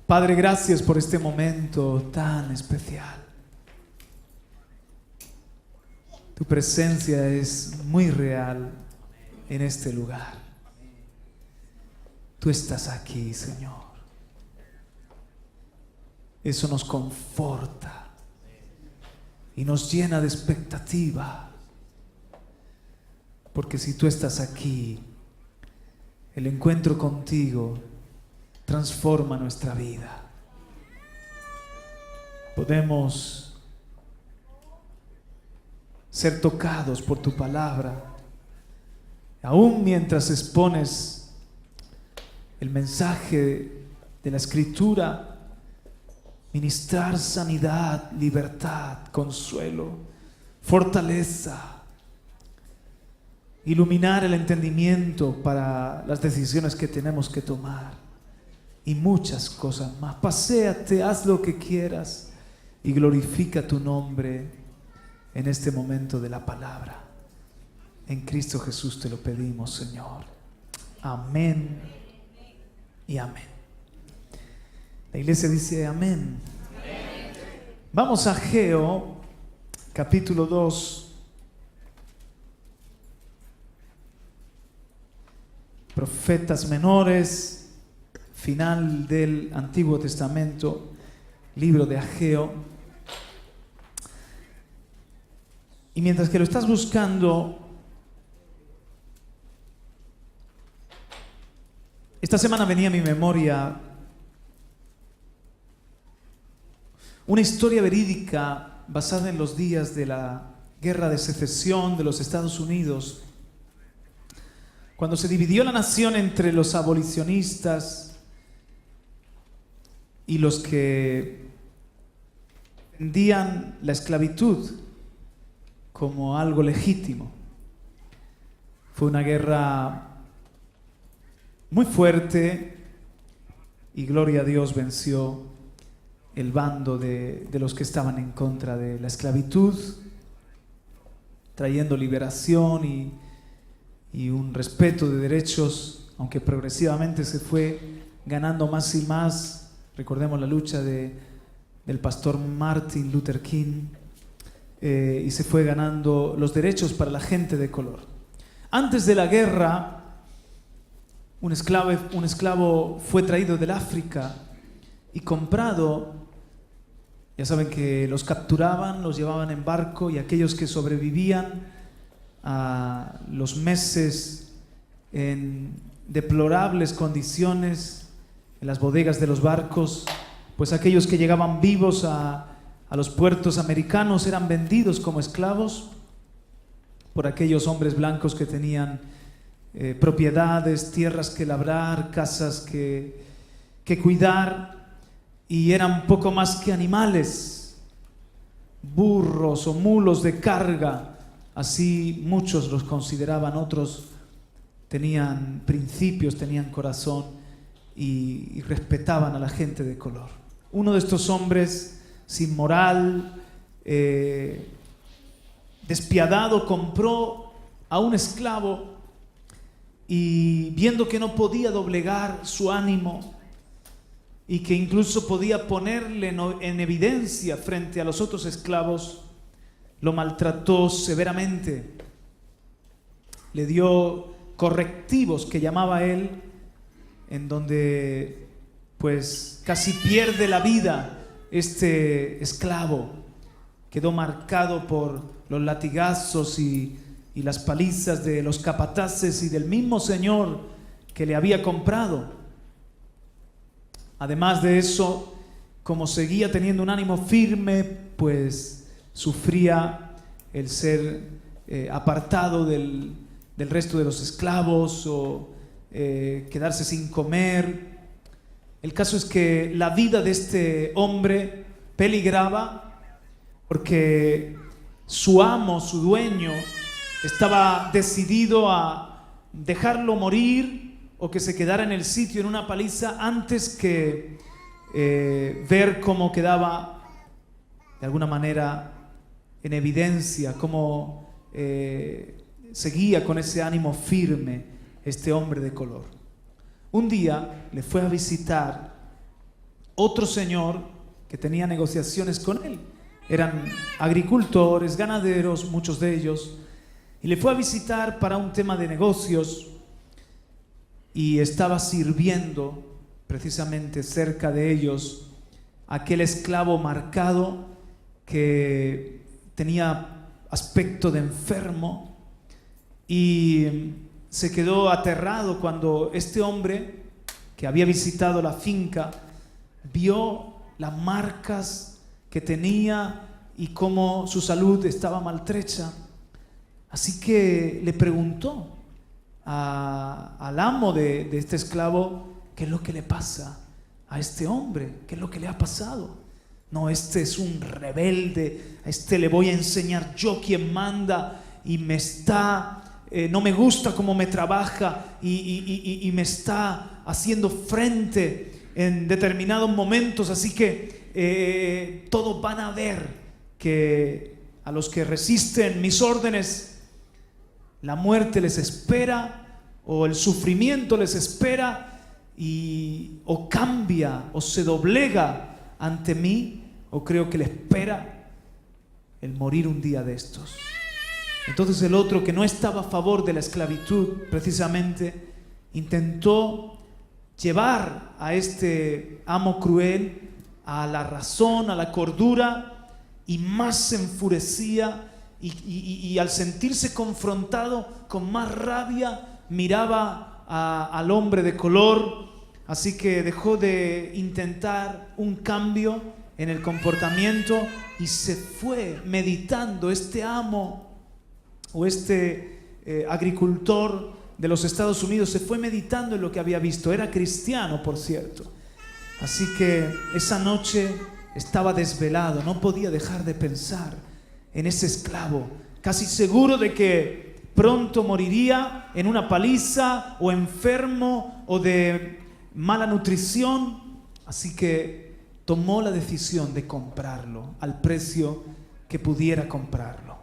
Padre, gracias por este momento tan especial. Tu presencia es muy real en este lugar. Tú estás aquí, Señor. Eso nos conforta y nos llena de expectativa. Porque si tú estás aquí, el encuentro contigo transforma nuestra vida. Podemos ser tocados por tu palabra. Aún mientras expones el mensaje de la Escritura, ministrar sanidad, libertad, consuelo, fortaleza, iluminar el entendimiento para las decisiones que tenemos que tomar y muchas cosas más. Paséate, haz lo que quieras y glorifica tu nombre en este momento de la palabra. En Cristo Jesús te lo pedimos, Señor. Amén y amén. La iglesia dice amén. Vamos a Ageo, capítulo 2. Profetas menores, final del Antiguo Testamento, libro de Ageo. Y mientras que lo estás buscando, esta semana venía a mi memoria una historia verídica basada en los días de la Guerra de Secesión de los Estados Unidos, cuando se dividió la nación entre los abolicionistas y los que entendían la esclavitud como algo legítimo. Fue una guerra muy fuerte y gloria a Dios venció el bando de los que estaban en contra de la esclavitud, trayendo liberación y un respeto de derechos, aunque progresivamente se fue ganando más y más. Recordemos la lucha del pastor Martin Luther King, y se fue ganando los derechos para la gente de color. Antes de la guerra, un esclavo fue traído del África y comprado. Ya saben que los capturaban, los llevaban en barco, y aquellos que sobrevivían a los meses en deplorables condiciones en las bodegas de los barcos, pues aquellos que llegaban vivos a los puertos americanos eran vendidos como esclavos por aquellos hombres blancos que tenían propiedades, tierras que labrar, casas que cuidar, y eran poco más que animales, burros o mulos de carga. Así muchos los consideraban. Otros tenían principios, tenían corazón y respetaban a la gente de color. Uno de estos hombres sin moral, despiadado, compró a un esclavo, y viendo que no podía doblegar su ánimo y que incluso podía ponerle en evidencia frente a los otros esclavos, lo maltrató severamente. Le dio correctivos que llamaba él, en donde pues casi pierde la vida este esclavo. Quedó marcado por los latigazos y las palizas de los capataces y del mismo señor que le había comprado. Además de eso, como seguía teniendo un ánimo firme, pues sufría el ser apartado del resto de los esclavos, o quedarse sin comer. El caso es que la vida de este hombre peligraba, porque su amo, su dueño, estaba decidido a dejarlo morir o que se quedara en el sitio en una paliza antes que ver cómo quedaba de alguna manera en evidencia, cómo seguía con ese ánimo firme este hombre de color. Un día le fue a visitar otro señor que tenía negociaciones con él. Eran agricultores, ganaderos, muchos de ellos, y le fue a visitar para un tema de negocios y estaba sirviendo precisamente cerca de ellos aquel esclavo marcado que tenía aspecto de enfermo, y se quedó aterrado cuando este hombre que había visitado la finca vio las marcas que tenía y cómo su salud estaba maltrecha. Así que le preguntó al amo de este esclavo qué es lo que le pasa a este hombre, qué es lo que le ha pasado. No, este es un rebelde, a este le voy a enseñar yo quién manda y no me gusta cómo me trabaja y me está haciendo frente en determinados momentos, así que todos van a ver que a los que resisten mis órdenes la muerte les espera, o el sufrimiento les espera, o cambia o se doblega ante mí, o creo que le espera el morir un día de estos. Entonces el otro, que no estaba a favor de la esclavitud precisamente, intentó llevar a este amo cruel a la razón, a la cordura, y más se enfurecía y al sentirse confrontado con más rabia miraba al hombre de color. Así que dejó de intentar un cambio en el comportamiento y se fue meditando. Este amo o este agricultor de los Estados Unidos se fue meditando en lo que había visto. Era cristiano, por cierto. Así que esa noche estaba desvelado, no podía dejar de pensar en ese esclavo, casi seguro de que pronto moriría en una paliza, o enfermo, o de mala nutrición. Así que tomó la decisión de comprarlo al precio que pudiera comprarlo.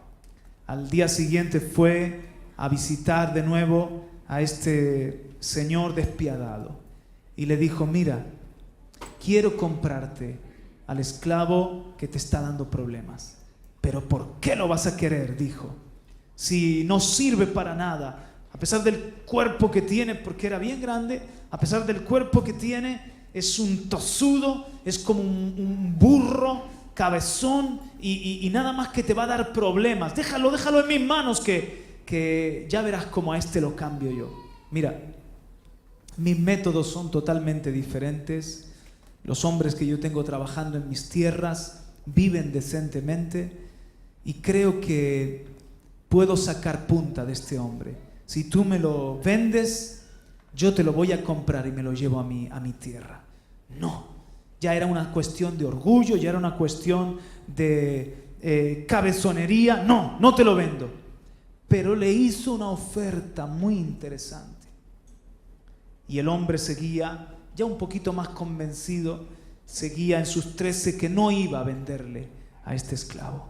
Al día siguiente fue a visitar de nuevo a este señor despiadado y le dijo: mira, quiero comprarte al esclavo que te está dando problemas. ¿Pero por qué lo vas a querer?, dijo, si no sirve para nada. A pesar del cuerpo que tiene, porque era bien grande, a pesar del cuerpo que tiene, es un tosudo, es como un burro, cabezón, y nada más que te va a dar problemas. Déjalo en mis manos, que ya verás cómo a este lo cambio yo. Mira, mis métodos son totalmente diferentes. Los hombres que yo tengo trabajando en mis tierras viven decentemente, y creo que puedo sacar punta de este hombre. Si tú me lo vendes, yo te lo voy a comprar y me lo llevo a mi tierra. No, ya era una cuestión de orgullo, ya era una cuestión de cabezonería. No te lo vendo. Pero le hizo una oferta muy interesante. Y el hombre seguía, ya un poquito más convencido, seguía en sus 13 que no iba a venderle a este esclavo.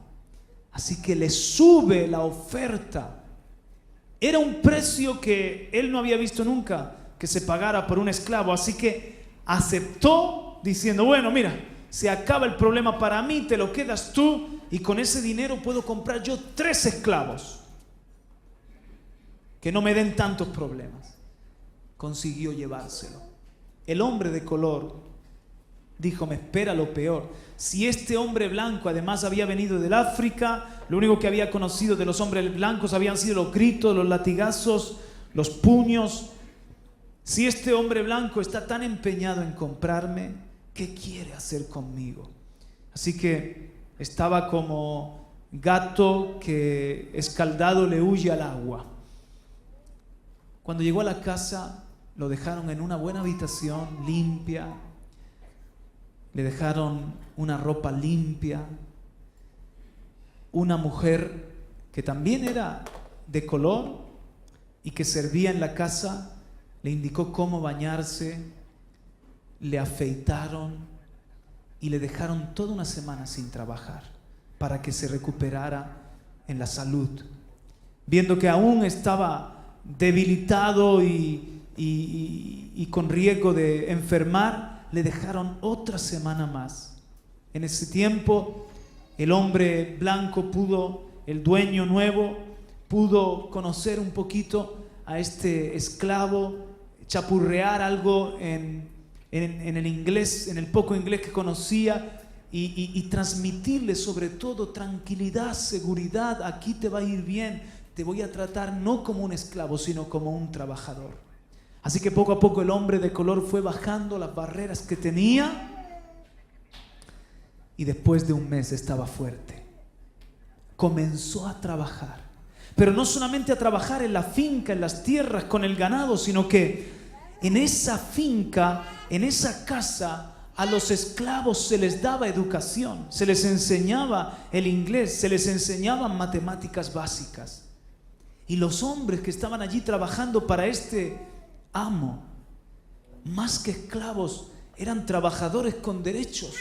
Así que le sube la oferta. Era un precio que él no había visto nunca, que se pagara por un esclavo. Así que aceptó, diciendo: bueno, mira, se acaba el problema para mí, te lo quedas tú, y con ese dinero puedo comprar yo 3 esclavos que no me den tantos problemas. Consiguió llevárselo. El hombre de color dijo: me espera lo peor. Si este hombre blanco además había venido del África, lo único que había conocido de los hombres blancos habían sido los gritos, los latigazos, los puños. Si este hombre blanco está tan empeñado en comprarme, ¿qué quiere hacer conmigo? Así que estaba como gato que escaldado le huye al agua. Cuando llegó a la casa, lo dejaron en una buena habitación limpia. Le dejaron una ropa limpia. Una mujer que también era de color y que servía en la casa le indicó cómo bañarse. Le afeitaron y le dejaron toda una semana sin trabajar para que se recuperara en la salud. Viendo que aún estaba debilitado y con riesgo de enfermar, le dejaron otra semana más. En ese tiempo, el hombre blanco el dueño nuevo, pudo conocer un poquito a este esclavo, chapurrear algo en el inglés, en el poco inglés que conocía, y transmitirle sobre todo tranquilidad, seguridad. Aquí te va a ir bien, te voy a tratar no como un esclavo, sino como un trabajador. Así que poco a poco el hombre de color fue bajando las barreras que tenía, y después de un mes estaba fuerte. Comenzó a trabajar, pero no solamente a trabajar en la finca, en las tierras, con el ganado, sino que en esa finca, en esa casa, a los esclavos se les daba educación, se les enseñaba el inglés, se les enseñaban matemáticas básicas. Y los hombres que estaban allí trabajando para este amo, más que esclavos, eran trabajadores con derechos,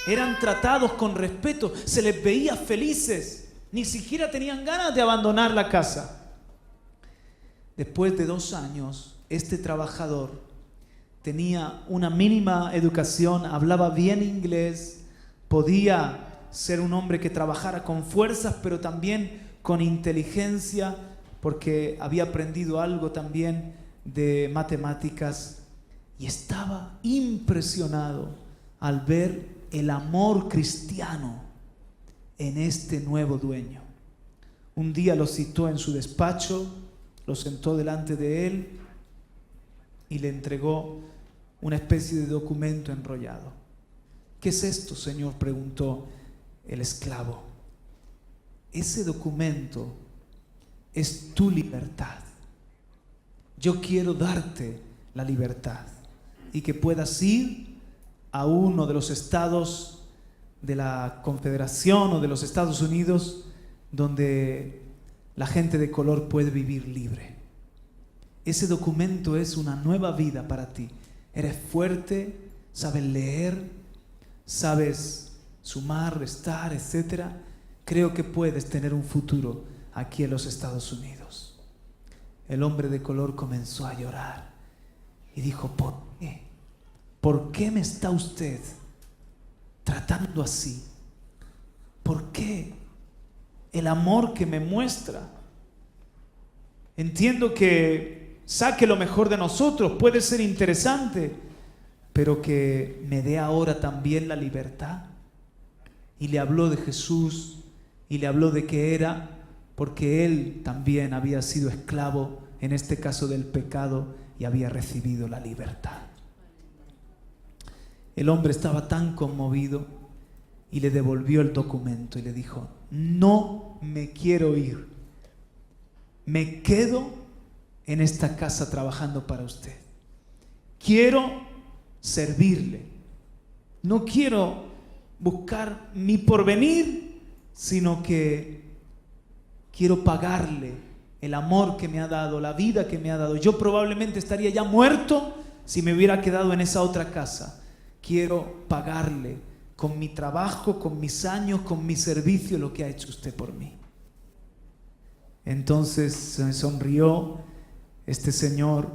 eran tratados con respeto, se les veía felices, ni siquiera tenían ganas de abandonar la casa. Después de 2 años, este trabajador tenía una mínima educación, hablaba bien inglés, podía ser un hombre que trabajara con fuerzas, pero también con inteligencia, porque había aprendido algo también de matemáticas, y estaba impresionado al ver el amor cristiano en este nuevo dueño. Un día lo citó en su despacho, lo sentó delante de él y le entregó una especie de documento enrollado. ¿Qué es esto, señor?, preguntó el esclavo. Ese documento es tu libertad. Yo quiero darte la libertad y que puedas ir a uno de los estados de la Confederación o de los Estados Unidos donde la gente de color puede vivir libre. Ese documento es una nueva vida para ti. Eres fuerte, sabes leer, sabes sumar, restar, etc. Creo que puedes tener un futuro aquí en los Estados Unidos. El hombre de color comenzó a llorar y dijo: ¿por qué? ¿Por qué me está usted tratando así? ¿Por qué? El amor que me muestra. Entiendo que saque lo mejor de nosotros, puede ser interesante, pero que me dé ahora también la libertad. Y le habló de Jesús y le habló de que era porque él también había sido esclavo, en este caso del pecado, y había recibido la libertad. El hombre estaba tan conmovido y le devolvió el documento y le dijo: no me quiero ir, me quedo en esta casa trabajando para usted. Quiero servirle. No quiero buscar mi porvenir, sino que quiero pagarle el amor que me ha dado, la vida que me ha dado. Yo probablemente estaría ya muerto si me hubiera quedado en esa otra casa. Quiero pagarle con mi trabajo, con mis años, con mi servicio, lo que ha hecho usted por mí. Entonces se sonrió este señor,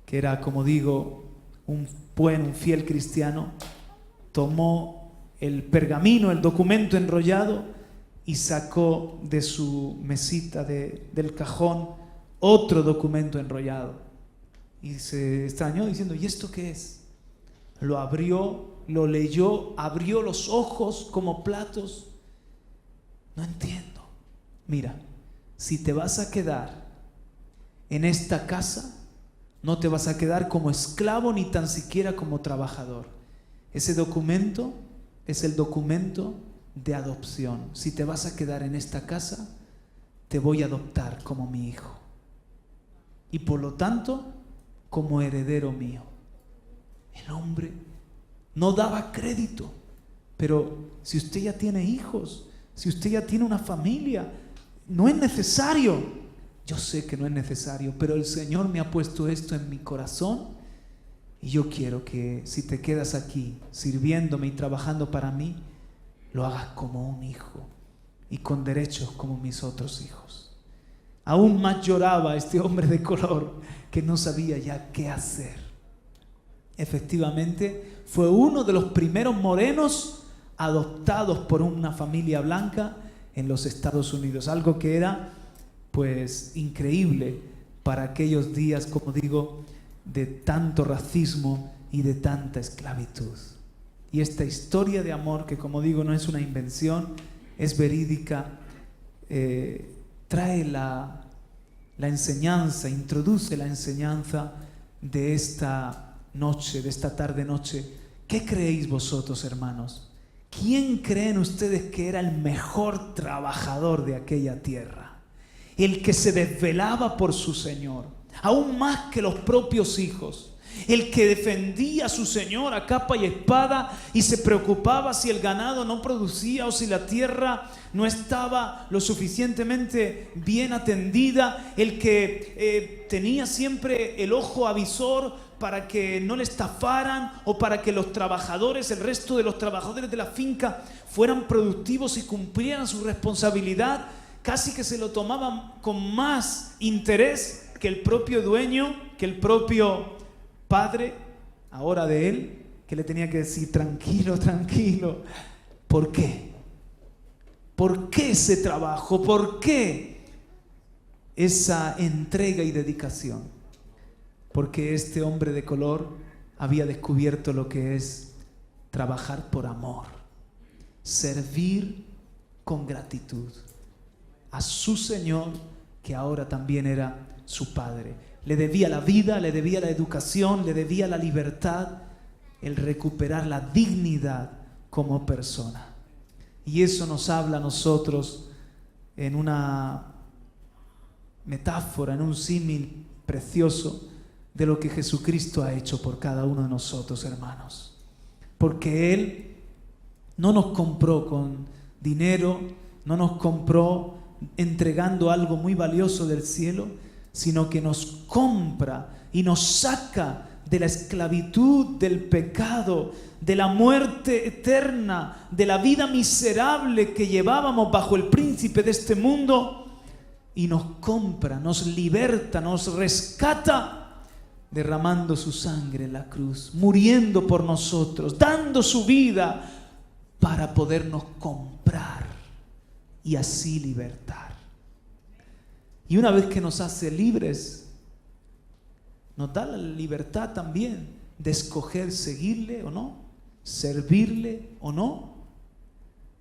que era, como digo, un fiel cristiano. Tomó el pergamino, el documento enrollado, y sacó de su mesita del cajón otro documento enrollado. Y se extrañó diciendo: ¿y esto qué es? Lo abrió, lo leyó, abrió los ojos como platos. No entiendo. Mira, si te vas a quedar en esta casa, no te vas a quedar como esclavo ni tan siquiera como trabajador. Ese documento es el documento de adopción. Si te vas a quedar en esta casa, te voy a adoptar como mi hijo y por lo tanto como heredero mío. El hombre no daba crédito, pero si usted ya tiene hijos, si usted ya tiene una familia, no es necesario. Yo sé que no es necesario, pero el Señor me ha puesto esto en mi corazón y yo quiero que si te quedas aquí sirviéndome y trabajando para mí, lo hagas como un hijo y con derechos como mis otros hijos. Aún más lloraba este hombre de color que no sabía ya qué hacer. efectivamente, fue uno de los primeros morenos adoptados por una familia blanca en los Estados Unidos. Algo que era, pues, increíble para aquellos días, como digo, de tanto racismo y de tanta esclavitud. Y esta historia de amor, que como digo, no es una invención, es verídica, trae la enseñanza, introduce la enseñanza de esta noche, de esta tarde-noche. ¿Qué creéis vosotros, hermanos? ¿Quién creen ustedes que era el mejor trabajador de aquella tierra? El que se desvelaba por su Señor, aún más que los propios hijos. El que defendía a su Señor a capa y espada y se preocupaba si el ganado no producía o si la tierra no estaba lo suficientemente bien atendida. El que tenía siempre el ojo avisor para que no le estafaran o para que los trabajadores, el resto de los trabajadores de la finca fueran productivos y cumplieran su responsabilidad. Casi que se lo tomaban con más interés que el propio dueño, que el propio padre, ahora de él, que le tenía que decir tranquilo, tranquilo. ¿Por qué? ¿Por qué ese trabajo? ¿Por qué esa entrega y dedicación? Porque este hombre de color había descubierto lo que es trabajar por amor, servir con gratitud a su Señor, que ahora también era su Padre. Le debía la vida, le debía la educación, le debía la libertad, el recuperar la dignidad como persona. Y eso nos habla a nosotros en una metáfora, en un símil precioso de lo que Jesucristo ha hecho por cada uno de nosotros, hermanos. Porque Él no nos compró con dinero, no nos compró entregando algo muy valioso del cielo, sino que nos compra y nos saca de la esclavitud, del pecado, de la muerte eterna, de la vida miserable que llevábamos bajo el príncipe de este mundo, y nos compra, nos liberta, nos rescata, derramando su sangre en la cruz, muriendo por nosotros, dando su vida para podernos comprar y así libertar. Y una vez que nos hace libres, nos da la libertad también de escoger seguirle o no, servirle o no.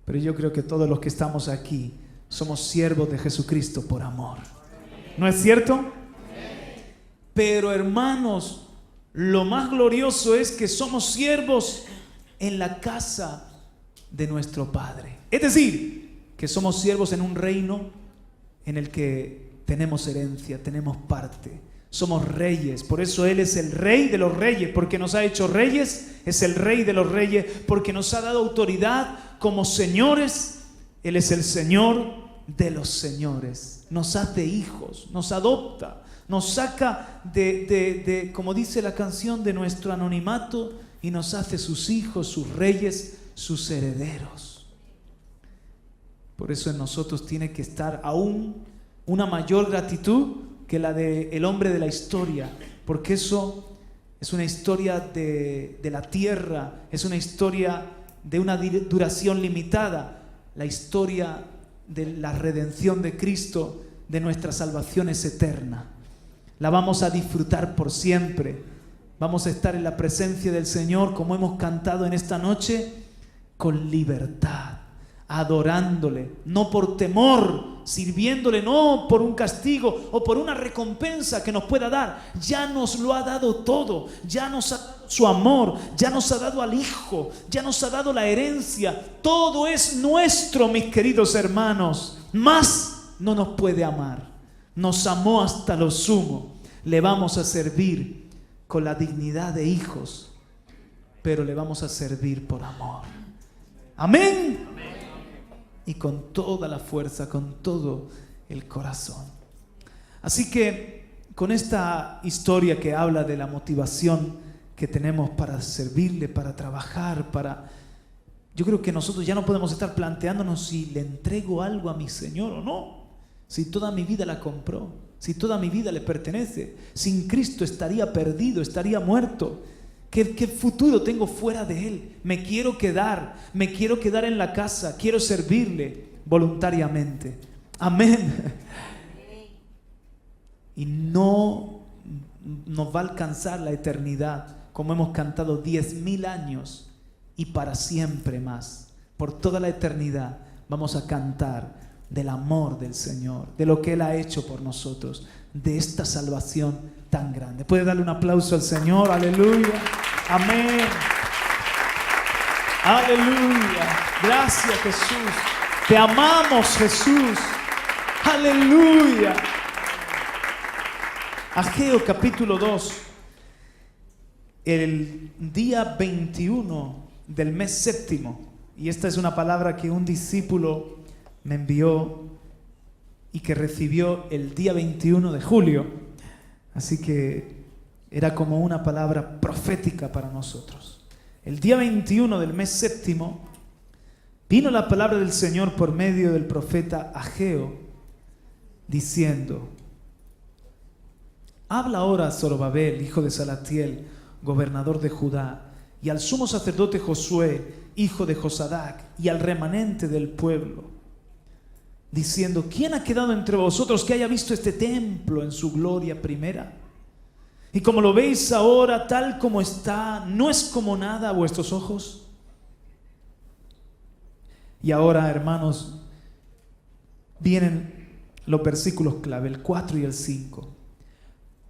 Pero yo creo que todos los que estamos aquí somos siervos de Jesucristo por amor. ¿No es cierto? Pero hermanos, lo más glorioso es que somos siervos en la casa de nuestro Padre. Es decir, que somos siervos en un reino en el que tenemos herencia, tenemos parte. Somos reyes, por eso Él es el Rey de los reyes, porque nos ha hecho reyes, es el Rey de los reyes, porque nos ha dado autoridad como señores. Él es el Señor de los señores, nos hace hijos, nos adopta, nos saca de como dice la canción, de nuestro anonimato y nos hace sus hijos, sus reyes, sus herederos. Por eso en nosotros tiene que estar aún una mayor gratitud que la del hombre de la historia, porque eso es una historia de la tierra, es una historia de una duración limitada. La historia de la redención de Cristo, de nuestra salvación, es eterna. La vamos a disfrutar por siempre. Vamos a estar en la presencia del Señor, como hemos cantado en esta noche, con libertad, adorándole, no por temor, sirviéndole, no por un castigo o por una recompensa que nos pueda dar. Ya nos lo ha dado todo, ya nos ha dado su amor, ya nos ha dado al Hijo, ya nos ha dado la herencia. Todo es nuestro, mis queridos hermanos. Más no nos puede amar. Nos amó hasta lo sumo. Le vamos a servir con la dignidad de hijos, pero le vamos a servir por amor. Amén. Y con toda la fuerza, con todo el corazón. Así que con esta historia que habla de la motivación que tenemos para servirle, para trabajar, yo creo que nosotros ya no podemos estar planteándonos si le entrego algo a mi Señor o no, si toda mi vida la compró, si toda mi vida le pertenece. Sin Cristo estaría perdido, estaría muerto. ¿Qué futuro tengo fuera de Él? Me quiero quedar en la casa, quiero servirle voluntariamente. Amén. Y no nos va a alcanzar la eternidad, como hemos cantado, 10,000 años y para siempre más. Por toda la eternidad vamos a cantar del amor del Señor, de lo que Él ha hecho por nosotros, de esta salvación tan grande. ¿Puede darle un aplauso al Señor? Aleluya. Amén. Aleluya. Gracias, Jesús. Te amamos, Jesús. Aleluya. Ageo capítulo 2. El día 21 del mes séptimo. Y esta es una palabra que un discípulo me envió y que recibió el día 21 de julio. Así que era como una palabra profética para nosotros. El día 21 del mes séptimo vino la palabra del Señor por medio del profeta Ageo, diciendo: habla ahora a Zorobabel, hijo de Salatiel, gobernador de Judá, y al sumo sacerdote Josué, hijo de Josadac, y al remanente del pueblo, diciendo: ¿quién ha quedado entre vosotros que haya visto este templo en su gloria primera? Y como lo veis ahora, tal como está, ¿no es como nada a vuestros ojos? Y ahora, hermanos, vienen los versículos clave, el 4 y el 5.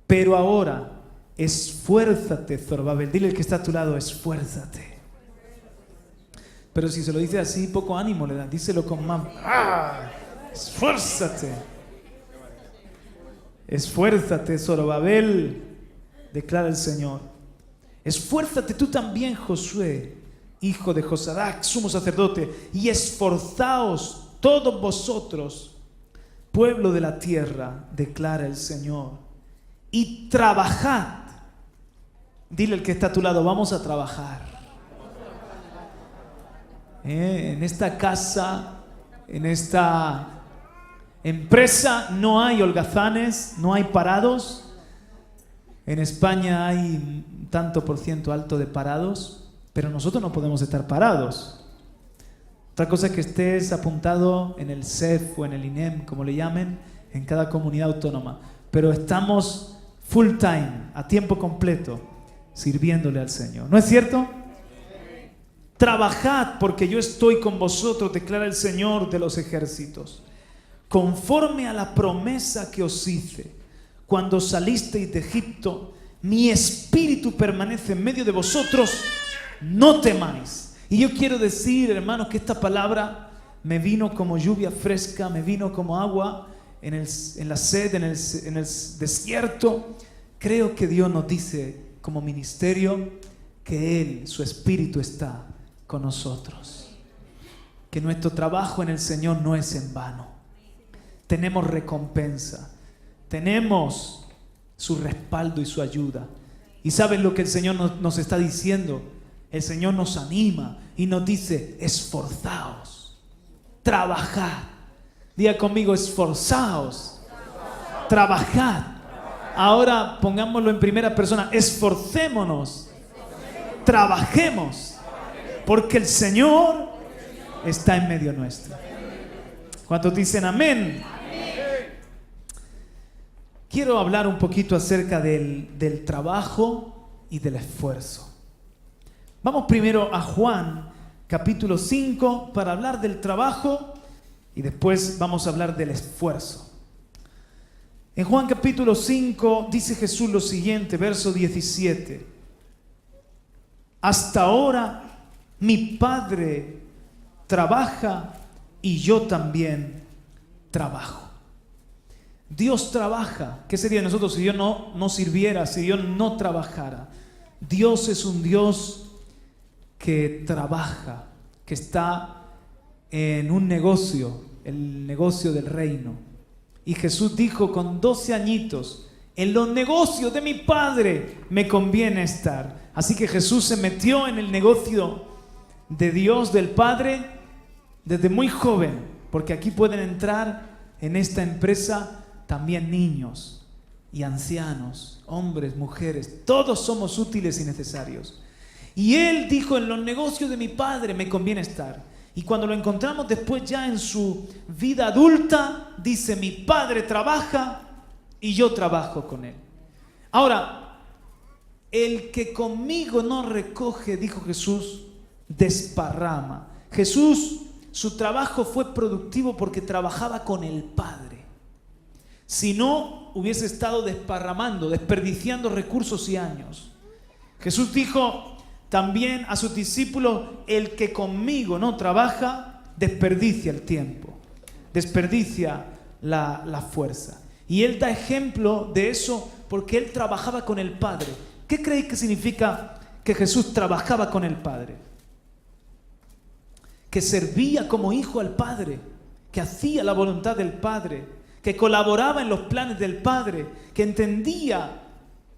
Pero ahora, esfuérzate, Zorobabel. Dile al que está a tu lado: esfuérzate. Pero si se lo dice así, poco ánimo le da. Díselo con más. Esfuérzate. Esfuérzate, Zorobabel, declara el Señor. Esfuérzate tú también, Josué, hijo de Josadac, sumo sacerdote, y esforzaos todos vosotros, pueblo de la tierra, declara el Señor, y trabajad. Dile al que está a tu lado: vamos a trabajar. En esta casa, en esta empresa, no hay holgazanes, no hay parados. En España hay un tanto por ciento alto de parados, pero nosotros no podemos estar parados. Otra cosa es que estés apuntado en el SEF o en el INEM, como le llamen, en cada comunidad autónoma. Pero estamos full time, a tiempo completo, sirviéndole al Señor. ¿No es cierto? Trabajad, porque yo estoy con vosotros, declara el Señor de los ejércitos, conforme a la promesa que os hice. Cuando salisteis de Egipto, mi espíritu permanece en medio de vosotros, no temáis. Y yo quiero decir, hermanos, que esta palabra me vino como lluvia fresca, me vino como agua en la sed, en el desierto. Creo que Dios nos dice como ministerio que Él, su espíritu, está con nosotros. Que nuestro trabajo en el Señor no es en vano. Tenemos recompensa. Tenemos su respaldo y su ayuda. ¿Y saben lo que el Señor nos está diciendo? El Señor nos anima y nos dice: esforzaos, trabajad. Diga conmigo: esforzaos, trabajad. Ahora pongámoslo en primera persona: esforcémonos, trabajemos, porque el Señor está en medio nuestro. ¿Cuántos dicen amén? Quiero hablar un poquito acerca del trabajo y del esfuerzo. Vamos primero a Juan capítulo 5 para hablar del trabajo y después vamos a hablar del esfuerzo. En Juan capítulo 5 dice Jesús lo siguiente, verso 17. Hasta ahora mi Padre trabaja y yo también trabajo. Dios trabaja. ¿Qué sería de nosotros si Dios no sirviera, si Dios no trabajara? Dios es un Dios que trabaja, que está en un negocio, el negocio del reino. Y Jesús dijo con 12 añitos: en los negocios de mi Padre me conviene estar. Así que Jesús se metió en el negocio de Dios, del Padre, desde muy joven, porque aquí pueden entrar en esta empresa también niños. y ancianos, hombres, mujeres, todos somos útiles y necesarios. Y él dijo, en los negocios de mi padre me conviene estar. Y cuando lo encontramos después ya en su vida adulta, dice, mi padre trabaja y yo trabajo con él. Ahora, el que conmigo no recoge, dijo Jesús, desparrama. Jesús, su trabajo fue productivo porque trabajaba con el Padre. Si no, hubiese estado desparramando, desperdiciando recursos y años. Jesús dijo también a sus discípulos, el que conmigo no trabaja, desperdicia el tiempo, desperdicia la fuerza. Y él da ejemplo de eso porque él trabajaba con el Padre. ¿Qué creéis que significa que Jesús trabajaba con el Padre? Que servía como hijo al Padre, que hacía la voluntad del Padre, que colaboraba en los planes del Padre, que entendía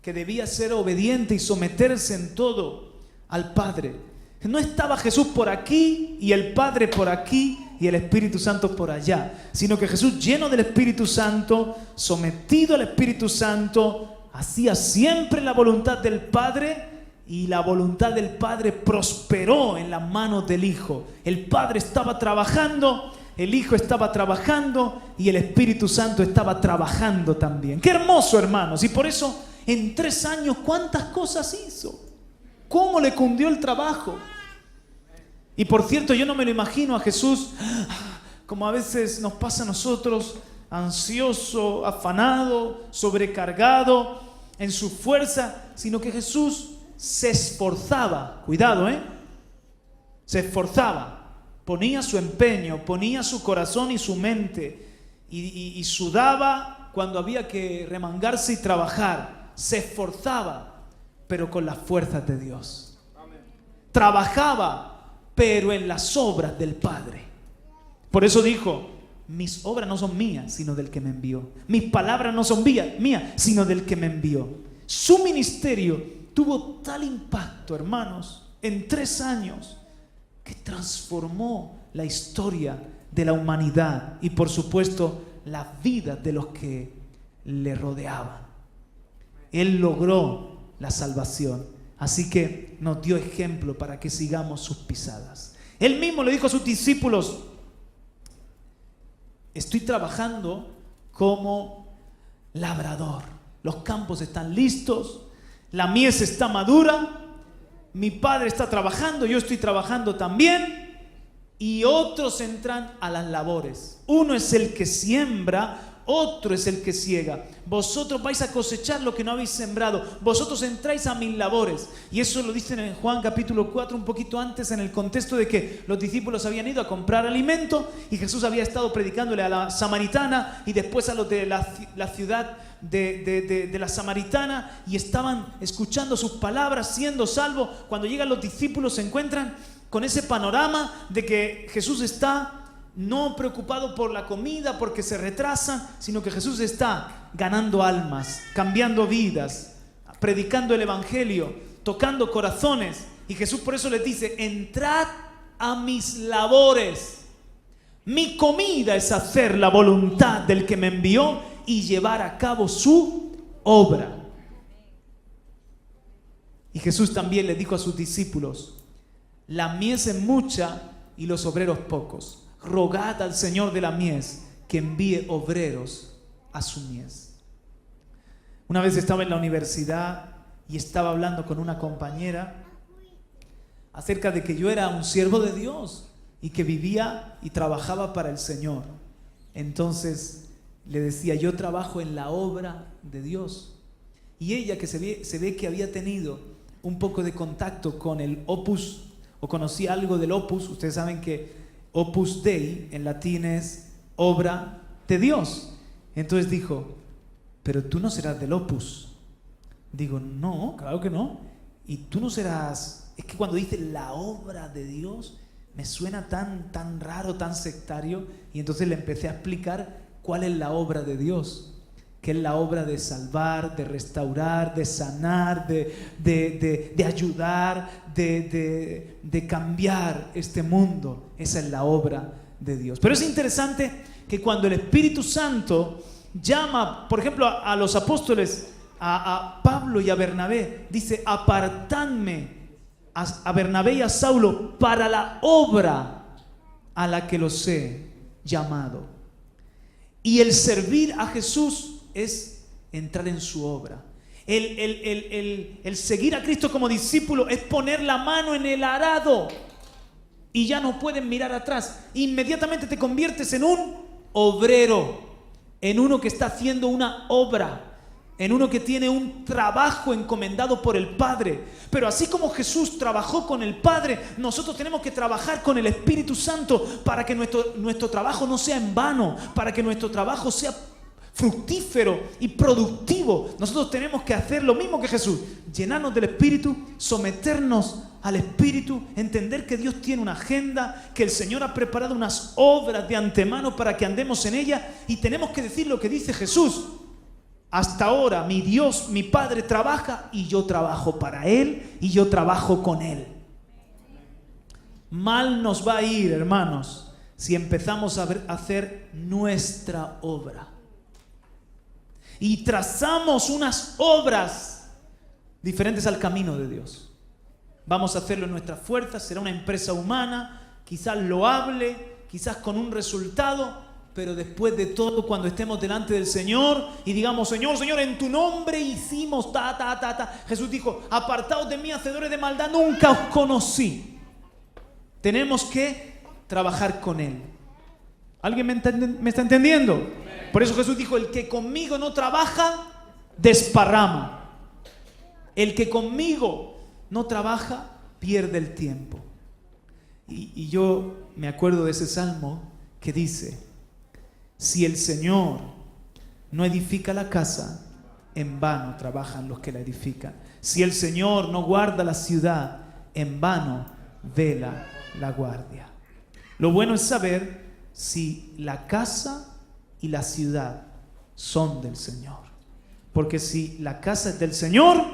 que debía ser obediente y someterse en todo al Padre. No estaba Jesús por aquí y el Padre por aquí y el Espíritu Santo por allá, sino que Jesús, lleno del Espíritu Santo, sometido al Espíritu Santo, hacía siempre la voluntad del Padre, y la voluntad del Padre prosperó en las manos del Hijo. El Padre estaba trabajando, el Hijo estaba trabajando y el Espíritu Santo estaba trabajando también. ¡Qué hermoso, hermanos! Y por eso, en 3 años, ¿cuántas cosas hizo? ¿Cómo le cundió el trabajo? Y por cierto, yo no me lo imagino a Jesús como a veces nos pasa a nosotros, ansioso, afanado, sobrecargado en su fuerza, sino que Jesús se esforzaba, cuidado, se esforzaba, ponía su empeño, ponía su corazón y su mente y sudaba cuando había que remangarse y trabajar, se esforzaba, pero con las fuerzas de Dios. Trabajaba, pero en las obras del Padre. Por eso dijo, mis obras no son mías, sino del que me envió. Mis palabras no son mías, sino del que me envió. Su ministerio tuvo tal impacto, hermanos, en 3 años, que transformó la historia de la humanidad y, por supuesto, la vida de los que le rodeaban. Él logró la salvación, así que nos dio ejemplo para que sigamos sus pisadas. Él mismo le dijo a sus discípulos, estoy trabajando como labrador. Los campos están listos, la mies está madura, mi Padre está trabajando, yo estoy trabajando también, y otros entran a las labores. Uno es el que siembra, otro es el que siega. Vosotros vais a cosechar lo que no habéis sembrado. Vosotros entráis a mis labores. Y eso lo dicen en Juan capítulo 4, un poquito antes, en el contexto de que los discípulos habían ido a comprar alimento y Jesús había estado predicándole a la samaritana y después a los de la ciudad de la samaritana, y estaban escuchando sus palabras, siendo salvos. Cuando llegan los discípulos se encuentran con ese panorama de que Jesús está no preocupado por la comida porque se retrasan, sino que Jesús está ganando almas, cambiando vidas, predicando el evangelio, tocando corazones. Y Jesús por eso les dice, entrad a mis labores. Mi comida es hacer la voluntad del que me envió y llevar a cabo su obra. Y Jesús también le dijo a sus discípulos, la mies es mucha y los obreros pocos. Rogad al Señor de la mies que envíe obreros a su mies. Una vez estaba en la universidad y estaba hablando con una compañera acerca de que yo era un siervo de Dios y que vivía y trabajaba para el Señor. Entonces le decía, yo trabajo en la obra de Dios. Y ella, que se ve que había tenido un poco de contacto con el Opus, o conocía algo del Opus. Ustedes saben que Opus Dei en latín es obra de Dios. Entonces dijo, pero tú no serás del Opus. Digo, no, claro que no. Y tú no serás... Es que cuando dice la obra de Dios me suena tan raro, tan sectario. Y entonces le empecé a explicar cuál es la obra de Dios, que es la obra de salvar, de restaurar, de sanar, de ayudar, de cambiar este mundo. Esa es la obra de Dios. Pero es interesante que cuando el Espíritu Santo llama, por ejemplo, a los apóstoles, a Pablo y a Bernabé, dice: apartadme a Bernabé y a Saulo para la obra a la que los he llamado. Y el servir a Jesús es entrar en su obra. El seguir a Cristo como discípulo es poner la mano en el arado y ya no pueden mirar atrás. Inmediatamente te conviertes en un obrero, en uno que está haciendo una obra, en uno que tiene un trabajo encomendado por el Padre. Pero así como Jesús trabajó con el Padre, nosotros tenemos que trabajar con el Espíritu Santo para que nuestro trabajo no sea en vano, para que nuestro trabajo sea fructífero y productivo. Nosotros tenemos que hacer lo mismo que Jesús: llenarnos del Espíritu, someternos al Espíritu, entender que Dios tiene una agenda, que el Señor ha preparado unas obras de antemano para que andemos en ellas, y tenemos que decir lo que dice Jesús: hasta ahora mi Dios, mi Padre trabaja y yo trabajo para Él y yo trabajo con Él. Mal nos va a ir, hermanos, si empezamos a hacer nuestra obra y trazamos unas obras diferentes al camino de Dios. Vamos a hacerlo en nuestras fuerzas, será una empresa humana, quizás loable, quizás con un resultado, pero después de todo, cuando estemos delante del Señor y digamos: Señor, Señor, en tu nombre hicimos Jesús dijo: apartaos de mí, hacedores de maldad, nunca os conocí. Tenemos que trabajar con Él. ¿Alguien me está entendiendo? Por eso Jesús dijo: el que conmigo no trabaja, desparrama. El que conmigo no trabaja, pierde el tiempo. Y yo me acuerdo de ese salmo que dice: si el Señor no edifica la casa, en vano trabajan los que la edifican. Si el Señor no guarda la ciudad, en vano vela la guardia. Lo bueno es saber si la casa y la ciudad son del Señor. Porque si la casa es del Señor,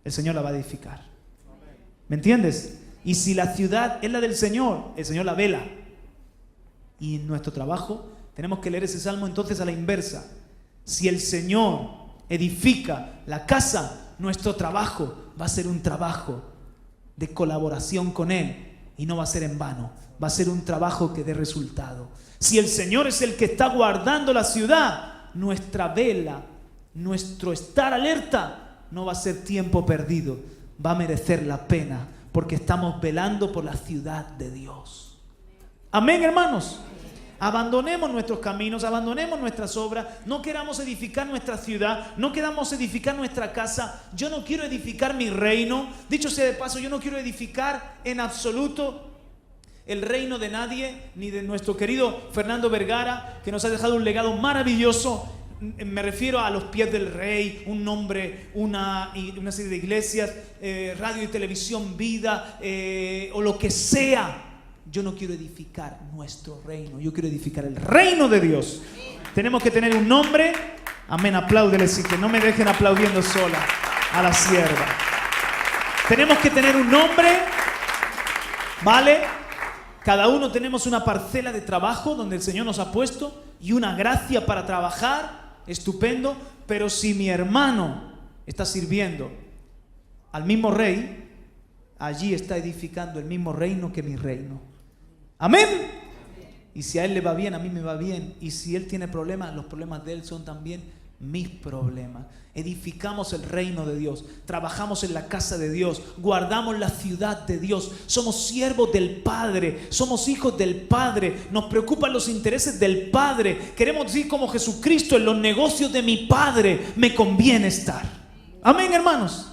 el Señor la va a edificar. ¿Me entiendes? Y si la ciudad es la del Señor, el Señor la vela. Y en nuestro trabajo tenemos que leer ese salmo entonces a la inversa. Si el Señor edifica la casa, nuestro trabajo va a ser un trabajo de colaboración con Él y no va a ser en vano. Va a ser un trabajo que dé resultado. Si el Señor es el que está guardando la ciudad, nuestra vela, nuestro estar alerta no va a ser tiempo perdido, va a merecer la pena, porque estamos velando por la ciudad de Dios. Amén, hermanos. Abandonemos nuestros caminos, abandonemos nuestras obras, no queramos edificar nuestra ciudad, no queramos edificar nuestra casa. Yo no quiero edificar mi reino. Dicho sea de paso, yo no quiero edificar en absoluto el reino de nadie, ni de nuestro querido Fernando Vergara, que nos ha dejado un legado maravilloso. Me refiero a los pies del rey, un nombre, una serie de iglesias, radio y televisión, vida, o lo que sea. Yo no quiero edificar nuestro reino, yo quiero edificar el reino de Dios. Tenemos que tener un nombre. Amén, apláudele, sí, que no me dejen aplaudiendo sola a la sierva. Tenemos que tener un nombre, ¿vale? Cada uno tenemos una parcela de trabajo donde el Señor nos ha puesto y una gracia para trabajar, estupendo. Pero si mi hermano está sirviendo al mismo rey, allí está edificando el mismo reino que mi reino. Amén. Y si a él le va bien, a mí me va bien. Y si él tiene problemas, los problemas de él son también mis problemas. Edificamos el reino de Dios, trabajamos en la casa de Dios, guardamos la ciudad de Dios, somos siervos del Padre, somos hijos del Padre, nos preocupan los intereses del Padre. Queremos decir como Jesucristo: en los negocios de mi Padre me conviene estar. Amén, hermanos.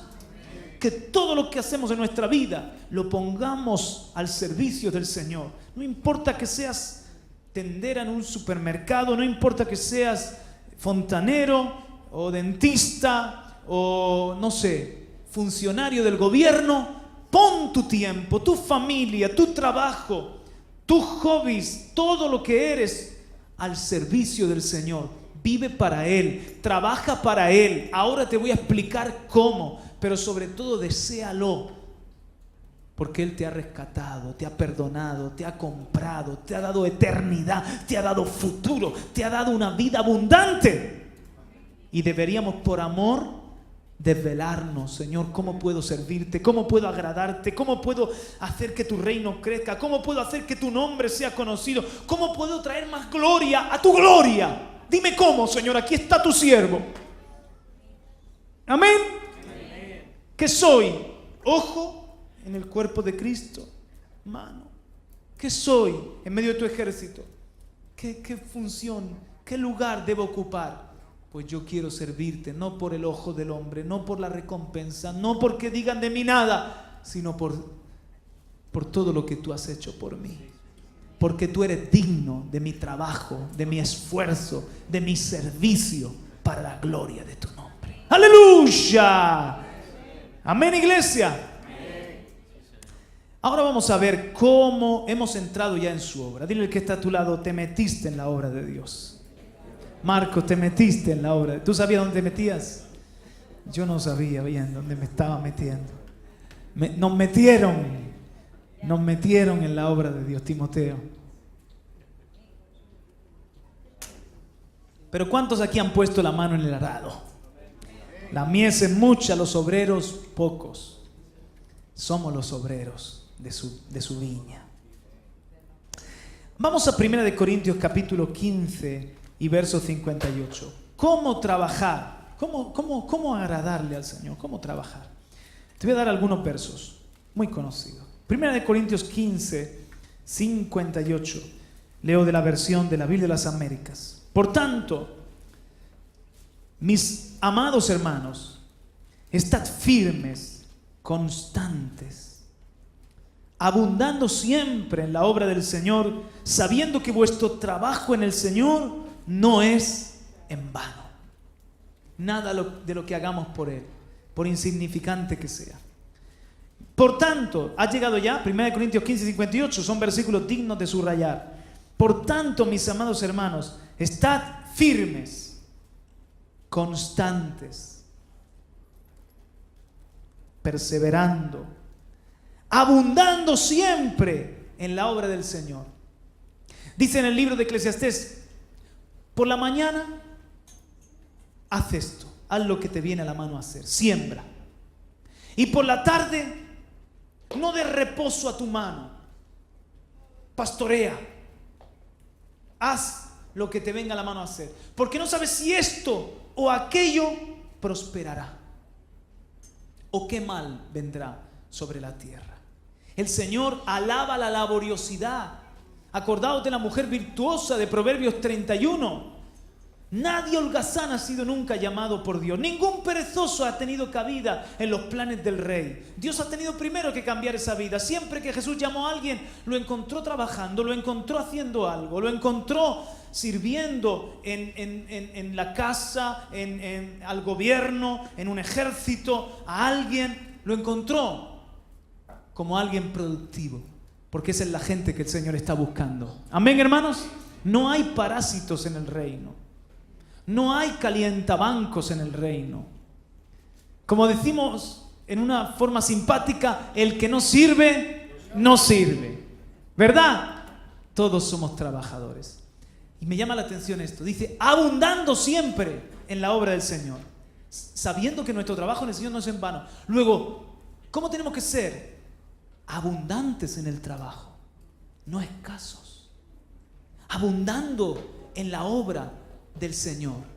Que todo lo que hacemos en nuestra vida lo pongamos al servicio del Señor. No importa que seas tendera en un supermercado, no importa que seas fontanero o dentista o no sé, funcionario del gobierno. Pon tu tiempo, tu familia, tu trabajo, tus hobbies, todo lo que eres al servicio del Señor. Vive para Él, trabaja para Él. Ahora te voy a explicar cómo, pero sobre todo deséalo. Porque Él te ha rescatado, te ha perdonado, te ha comprado, te ha dado eternidad, te ha dado futuro, te ha dado una vida abundante. Y deberíamos, por amor, desvelarnos: Señor, ¿cómo puedo servirte? ¿Cómo puedo agradarte? ¿Cómo puedo hacer que tu reino crezca? ¿Cómo puedo hacer que tu nombre sea conocido? ¿Cómo puedo traer más gloria a tu gloria? Dime cómo, Señor, aquí está tu siervo. Amén. ¿Qué soy? Ojo en el cuerpo de Cristo, mano. ¿Qué soy en medio de tu ejército? ¿Qué función, qué lugar debo ocupar? Pues yo quiero servirte, no por el ojo del hombre, no por la recompensa, no porque digan de mí nada, sino por todo lo que tú has hecho por mí. Porque tú eres digno de mi trabajo, de mi esfuerzo, de mi servicio, para la gloria de tu nombre. ¡Aleluya! Amén, iglesia. Ahora vamos a ver cómo hemos entrado ya en su obra. Dile al que está a tu lado: te metiste en la obra de Dios. Marco, te metiste en la obra. ¿Tú sabías dónde te metías? Yo no sabía bien dónde me estaba metiendo. Nos metieron en la obra de Dios, Timoteo. Pero ¿cuántos aquí han puesto la mano en el arado? La mies es mucha, los obreros pocos. Somos los obreros de su viña. Vamos a 1 Corintios capítulo 15 y verso 58. ¿Cómo trabajar? ¿Cómo agradarle al Señor? ¿Cómo trabajar? Te voy a dar algunos versos muy conocidos. 1 Corintios 15, 58. Leo de la versión de la Biblia de las Américas. Por tanto, mis amados hermanos, estad firmes, constantes, abundando siempre en la obra del Señor, sabiendo que vuestro trabajo en el Señor no es en vano. Nada de lo que hagamos por Él, por insignificante que sea. Por tanto, ha llegado ya 1 Corintios 15, 58, son versículos dignos de subrayar. Por tanto, mis amados hermanos, estad firmes, constantes, perseverando, abundando siempre en la obra del Señor. Dice en el libro de Eclesiastés: por la mañana haz esto, haz lo que te viene a la mano a hacer, siembra. Y por la tarde no des reposo a tu mano, pastorea, haz lo que te venga a la mano a hacer, porque no sabes si esto o aquello prosperará o qué mal vendrá sobre la tierra. El Señor alaba la laboriosidad. Acordaos de la mujer virtuosa de Proverbios 31. Nadie holgazán ha sido nunca llamado por Dios. Ningún perezoso ha tenido cabida en los planes del Rey. Dios ha tenido primero que cambiar esa vida. Siempre que Jesús llamó a alguien, lo encontró trabajando, lo encontró haciendo algo, lo encontró sirviendo en la casa, al gobierno, en un ejército, a alguien. Lo encontró como alguien productivo, porque esa es la gente que el Señor está buscando. Amén, hermanos. No hay parásitos en el reino. No hay calientabancos en el reino. Como decimos en una forma simpática, el que no sirve, no sirve. ¿Verdad? Todos somos trabajadores. Y me llama la atención esto. Dice, abundando siempre en la obra del Señor, sabiendo que nuestro trabajo en el Señor no es en vano. Luego, ¿cómo tenemos que ser? Abundantes en el trabajo, no escasos. Abundando en la obra del Señor.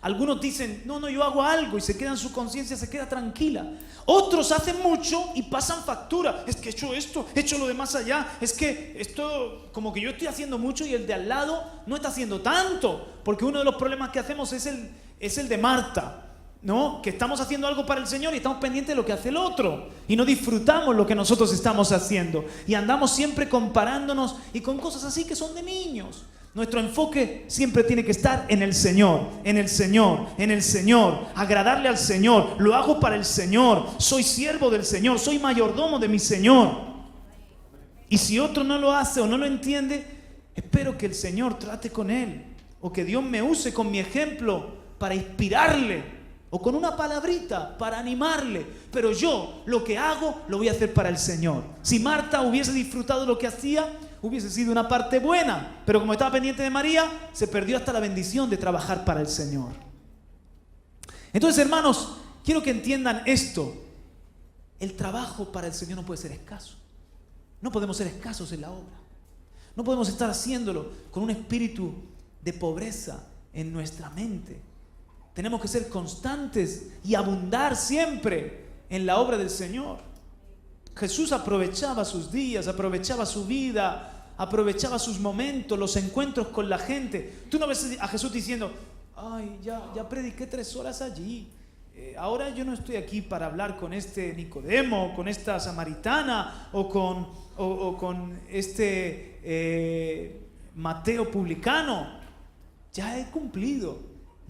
Algunos dicen, no, yo hago algo, y se quedan, su conciencia se queda tranquila. Otros hacen mucho y pasan factura. Es que he hecho esto, he hecho lo de más allá. Es que esto, como que yo estoy haciendo mucho y el de al lado no está haciendo tanto. Porque uno de los problemas que hacemos es el de Marta, ¿no? Que estamos haciendo algo para el Señor y estamos pendientes de lo que hace el otro y no disfrutamos lo que nosotros estamos haciendo y andamos siempre comparándonos y con cosas así que son de niños. Nuestro enfoque siempre tiene que estar en el Señor, en el Señor, en el Señor, agradarle al Señor. Lo hago para el Señor, soy siervo del Señor, soy mayordomo de mi Señor. Y si otro no lo hace o no lo entiende, espero que el Señor trate con él o que Dios me use con mi ejemplo para inspirarle o con una palabrita para animarle, pero yo lo que hago lo voy a hacer para el Señor. Si Marta hubiese disfrutado lo que hacía, hubiese sido una parte buena, pero como estaba pendiente de María, se perdió hasta la bendición de trabajar para el Señor. Entonces, hermanos, quiero que entiendan esto. El trabajo para el Señor no puede ser escaso. No podemos ser escasos en la obra. No podemos estar haciéndolo con un espíritu de pobreza en nuestra mente. Tenemos que ser constantes y abundar siempre en la obra del Señor. Jesús aprovechaba sus días, aprovechaba su vida, aprovechaba sus momentos, los encuentros con la gente. Tú no ves a Jesús diciendo: ay, ya prediqué 3 horas allí. Ahora yo no estoy aquí para hablar con este Nicodemo, con esta samaritana o con este Mateo publicano. Ya he cumplido.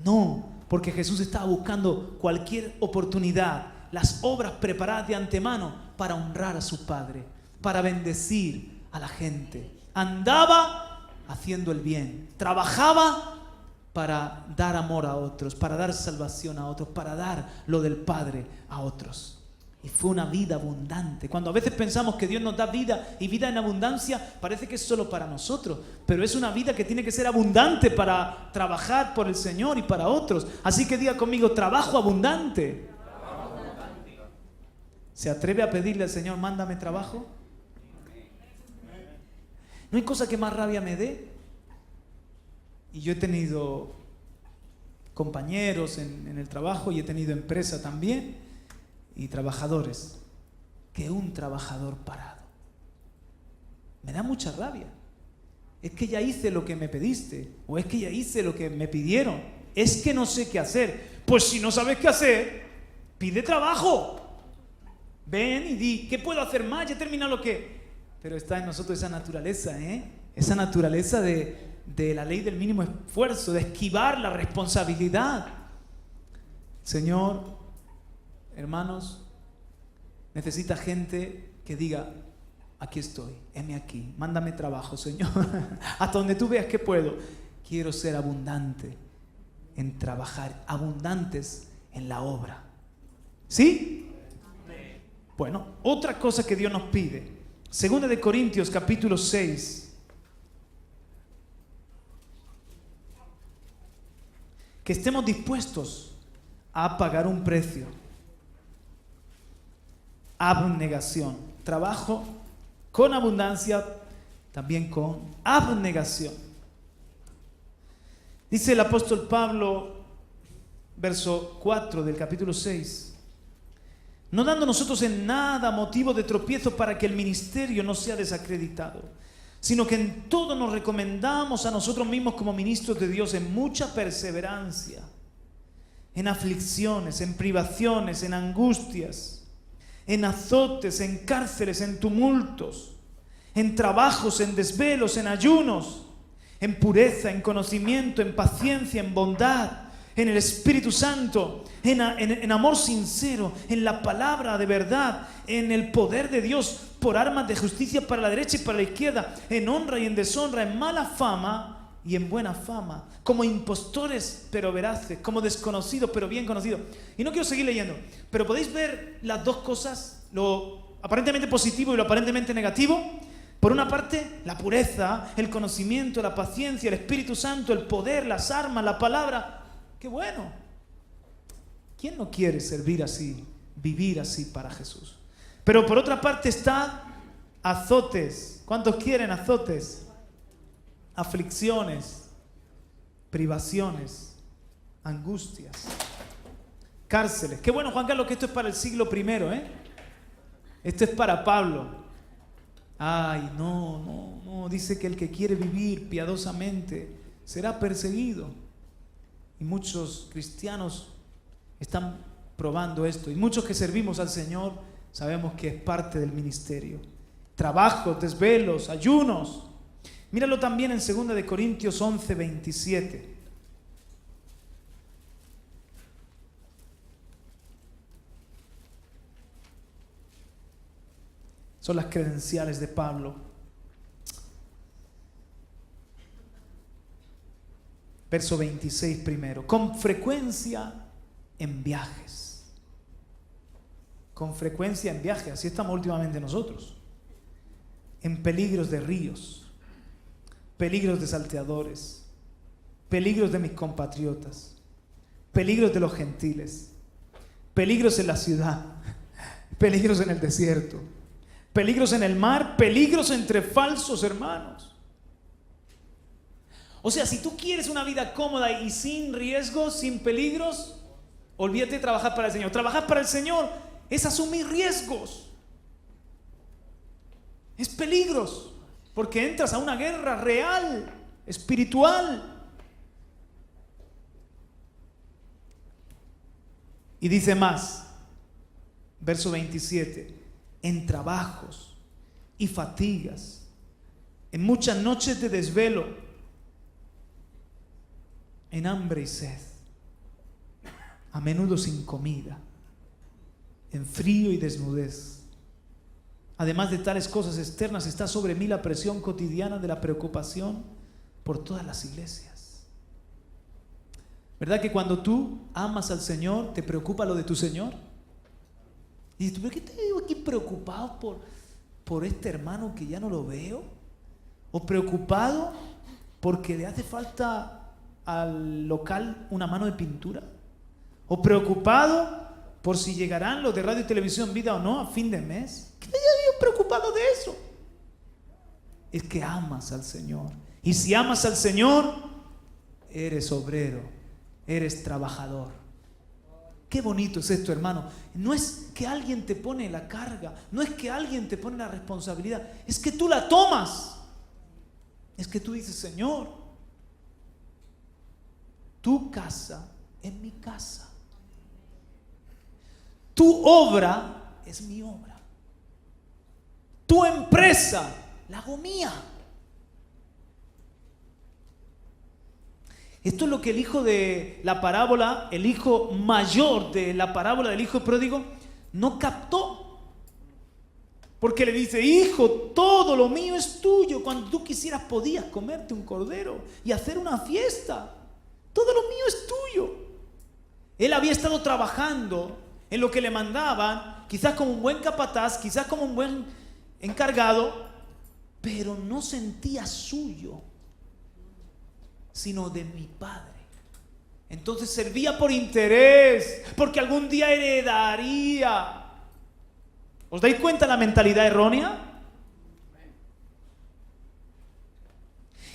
No, porque Jesús estaba buscando cualquier oportunidad, las obras preparadas de antemano para honrar a su Padre, para bendecir a la gente. Andaba haciendo el bien, trabajaba para dar amor a otros, para dar salvación a otros, para dar lo del Padre a otros. Y fue una vida abundante. Cuando a veces pensamos que Dios nos da vida y vida en abundancia, parece que es solo para nosotros, pero es una vida que tiene que ser abundante para trabajar por el Señor y para otros. Así que diga conmigo: trabajo abundante. ¿Se atreve a pedirle al Señor: mándame trabajo? No hay cosa que más rabia me dé. Y yo he tenido compañeros en el trabajo y he tenido empresa también y trabajadores, que un trabajador parado. Me da mucha rabia. Es que ya hice lo que me pediste, o es que ya hice lo que me pidieron, es que no sé qué hacer. Pues si no sabes qué hacer, pide trabajo. Ven y di: ¿qué puedo hacer más? Ya he terminado lo que... Pero está en nosotros esa naturaleza, esa naturaleza de la ley del mínimo esfuerzo, de esquivar la responsabilidad. Señor, hermanos, necesita gente que diga: aquí estoy, heme aquí, mándame trabajo, Señor. Hasta donde tú veas que puedo. Quiero ser abundante en trabajar, abundantes en la obra. ¿Sí? Bueno, otra cosa que Dios nos pide. 2 de Corintios capítulo 6. Que estemos dispuestos a pagar un precio. Abnegación. Trabajo con abundancia, también con abnegación. Dice el apóstol Pablo, verso 4 del capítulo 6. No dando nosotros en nada motivo de tropiezo para que el ministerio no sea desacreditado, sino que en todo nos recomendamos a nosotros mismos como ministros de Dios en mucha perseverancia, en aflicciones, en privaciones, en angustias, en azotes, en cárceles, en tumultos, en trabajos, en desvelos, en ayunos, en pureza, en conocimiento, en paciencia, en bondad, en el Espíritu Santo, en amor sincero, en la palabra de verdad, en el poder de Dios, por armas de justicia para la derecha y para la izquierda, en honra y en deshonra, en mala fama y en buena fama, como impostores pero veraces, como desconocidos pero bien conocidos. Y no quiero seguir leyendo, pero podéis ver las dos cosas, lo aparentemente positivo y lo aparentemente negativo. Por una parte, la pureza, el conocimiento, la paciencia, el Espíritu Santo, el poder, las armas, la palabra. ¡Qué bueno! ¿Quién no quiere servir así, vivir así para Jesús? Pero por otra parte está azotes. ¿Cuántos quieren azotes? Aflicciones, privaciones, angustias, cárceles. Qué bueno, Juan Carlos, que esto es para el siglo I, Esto es para Pablo. Ay, no, dice que el que quiere vivir piadosamente será perseguido. Y muchos cristianos están probando esto. Y muchos que servimos al Señor sabemos que es parte del ministerio. Trabajos, desvelos, ayunos. Míralo también en 2 de Corintios 11, 27. Son las credenciales de Pablo. Verso 26 primero. Con frecuencia en viajes. Con frecuencia en viajes, así estamos últimamente nosotros. En peligros de ríos, peligros de salteadores, peligros de mis compatriotas, peligros de los gentiles, peligros en la ciudad, peligros en el desierto, peligros en el mar, peligros entre falsos hermanos. O sea, si tú quieres una vida cómoda y sin riesgos, sin peligros, olvídate de trabajar para el Señor. Trabajar para el Señor es asumir riesgos, es peligros, porque entras a una guerra real, espiritual. Y dice más, verso 27, en trabajos y fatigas, en muchas noches de desvelo, en hambre y sed, a menudo sin comida, en frío y desnudez. Además de tales cosas externas, está sobre mí la presión cotidiana de la preocupación por todas las iglesias. ¿Verdad que cuando tú amas al Señor, te preocupa lo de tu Señor? Y dices, ¿pero qué te digo aquí preocupado por este hermano que ya no lo veo? ¿O preocupado porque le hace falta al local una mano de pintura? ¿O preocupado por si llegarán los de radio y televisión Vida o no a fin de mes? ¿Qué te digo yo preocupado de eso? Es que amas al Señor. Y si amas al Señor, eres obrero, eres trabajador. Qué bonito es esto, hermano. No es que alguien te pone la carga, no es que alguien te pone la responsabilidad, es que tú la tomas. Es que tú dices, Señor, tu casa es mi casa. Tu obra es mi obra. Tu empresa la hago mía. Esto es lo que el hijo de la parábola, el hijo mayor de la parábola del hijo pródigo, no captó. Porque le dice, hijo, todo lo mío es tuyo. Cuando tú quisieras podías comerte un cordero y hacer una fiesta. Todo lo mío es tuyo. Él había estado trabajando en lo que le mandaban, quizás como un buen capataz, quizás como un buen encargado, pero no sentía suyo, sino de mi Padre. Entonces servía por interés, porque algún día heredaría. ¿Os dais cuenta la mentalidad errónea?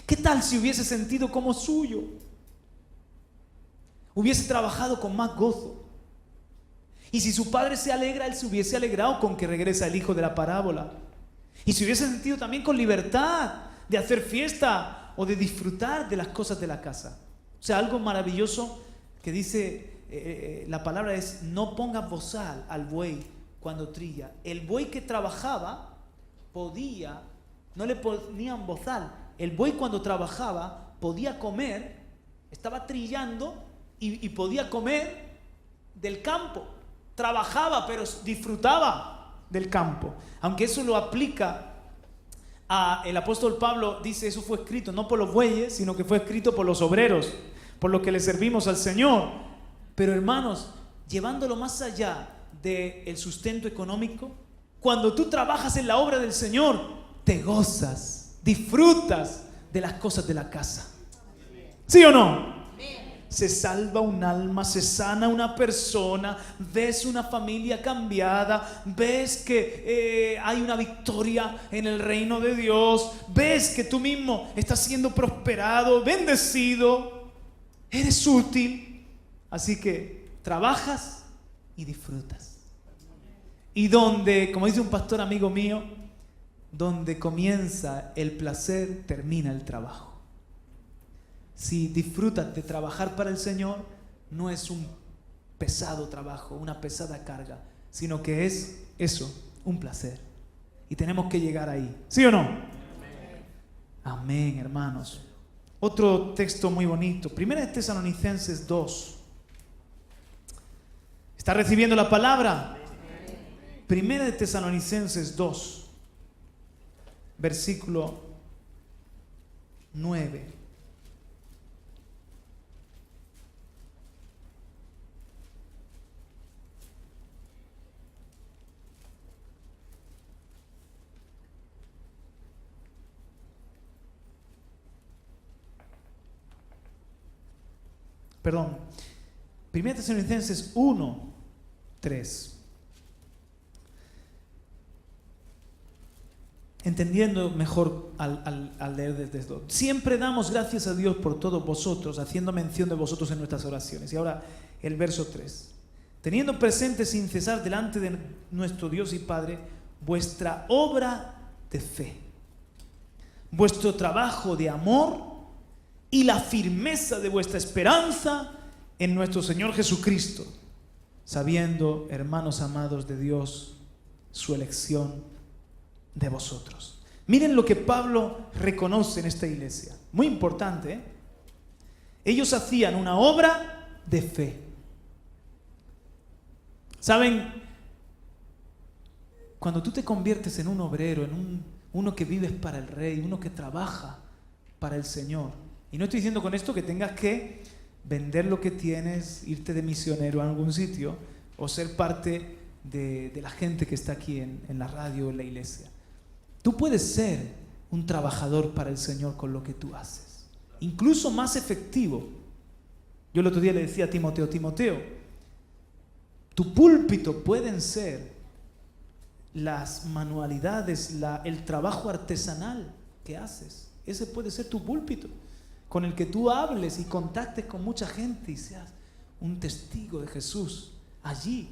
¿Qué tal si hubiese sentido como suyo? Hubiese trabajado con más gozo. Y si su padre se alegra, él se hubiese alegrado con que regresa el hijo de la parábola. Y se hubiese sentido también con libertad de hacer fiesta o de disfrutar de las cosas de la casa. O sea, algo maravilloso que dice la palabra es: no pongas bozal al buey cuando trilla. El buey que trabajaba no le ponían bozal. El buey cuando trabajaba podía comer, estaba trillando y podía comer del campo. Trabajaba, pero disfrutaba del campo. Aunque eso lo aplica el apóstol Pablo, dice, eso fue escrito no por los bueyes, sino que fue escrito por los obreros, por los que le servimos al Señor. Pero hermanos, llevándolo más allá del sustento económico, cuando tú trabajas en la obra del Señor, te gozas, disfrutas de las cosas de la casa. ¿Sí o no? Se salva un alma, se sana una persona, ves una familia cambiada, ves que hay una victoria en el reino de Dios, ves que tú mismo estás siendo prosperado, bendecido, eres útil. Así que trabajas y disfrutas. Y donde, como dice un pastor amigo mío, donde comienza el placer, termina el trabajo. Si disfrutas de trabajar para el Señor, no es un pesado trabajo, una pesada carga, sino que es eso, un placer. Y tenemos que llegar ahí. ¿Sí o no? Amén, amén, hermanos. Otro texto muy bonito, 1 Tesalonicenses 2. ¿Está recibiendo la palabra? 1 Tesalonicenses 2, versículo 9. Perdón. 1 Tesalonicenses 1, 3. Entendiendo mejor al leer desde esto. Siempre damos gracias a Dios por todos vosotros, haciendo mención de vosotros en nuestras oraciones. Y ahora el verso 3. Teniendo presente sin cesar delante de nuestro Dios y Padre vuestra obra de fe, vuestro trabajo de amor y la firmeza de vuestra esperanza en nuestro Señor Jesucristo, sabiendo, hermanos amados de Dios, su elección de vosotros. Miren lo que Pablo reconoce en esta iglesia. Muy importante, ¿eh? Ellos hacían una obra de fe. ¿Saben? Cuando tú te conviertes en un obrero, uno que vives para el Rey, uno que trabaja para el Señor. Y no estoy diciendo con esto que tengas que vender lo que tienes, irte de misionero a algún sitio o ser parte de la gente que está aquí en la radio o en la iglesia. Tú puedes ser un trabajador para el Señor con lo que tú haces. Incluso más efectivo. Yo el otro día le decía a Timoteo, tu púlpito pueden ser las manualidades, el trabajo artesanal que haces. Ese puede ser tu púlpito, con el que tú hables y contactes con mucha gente y seas un testigo de Jesús allí,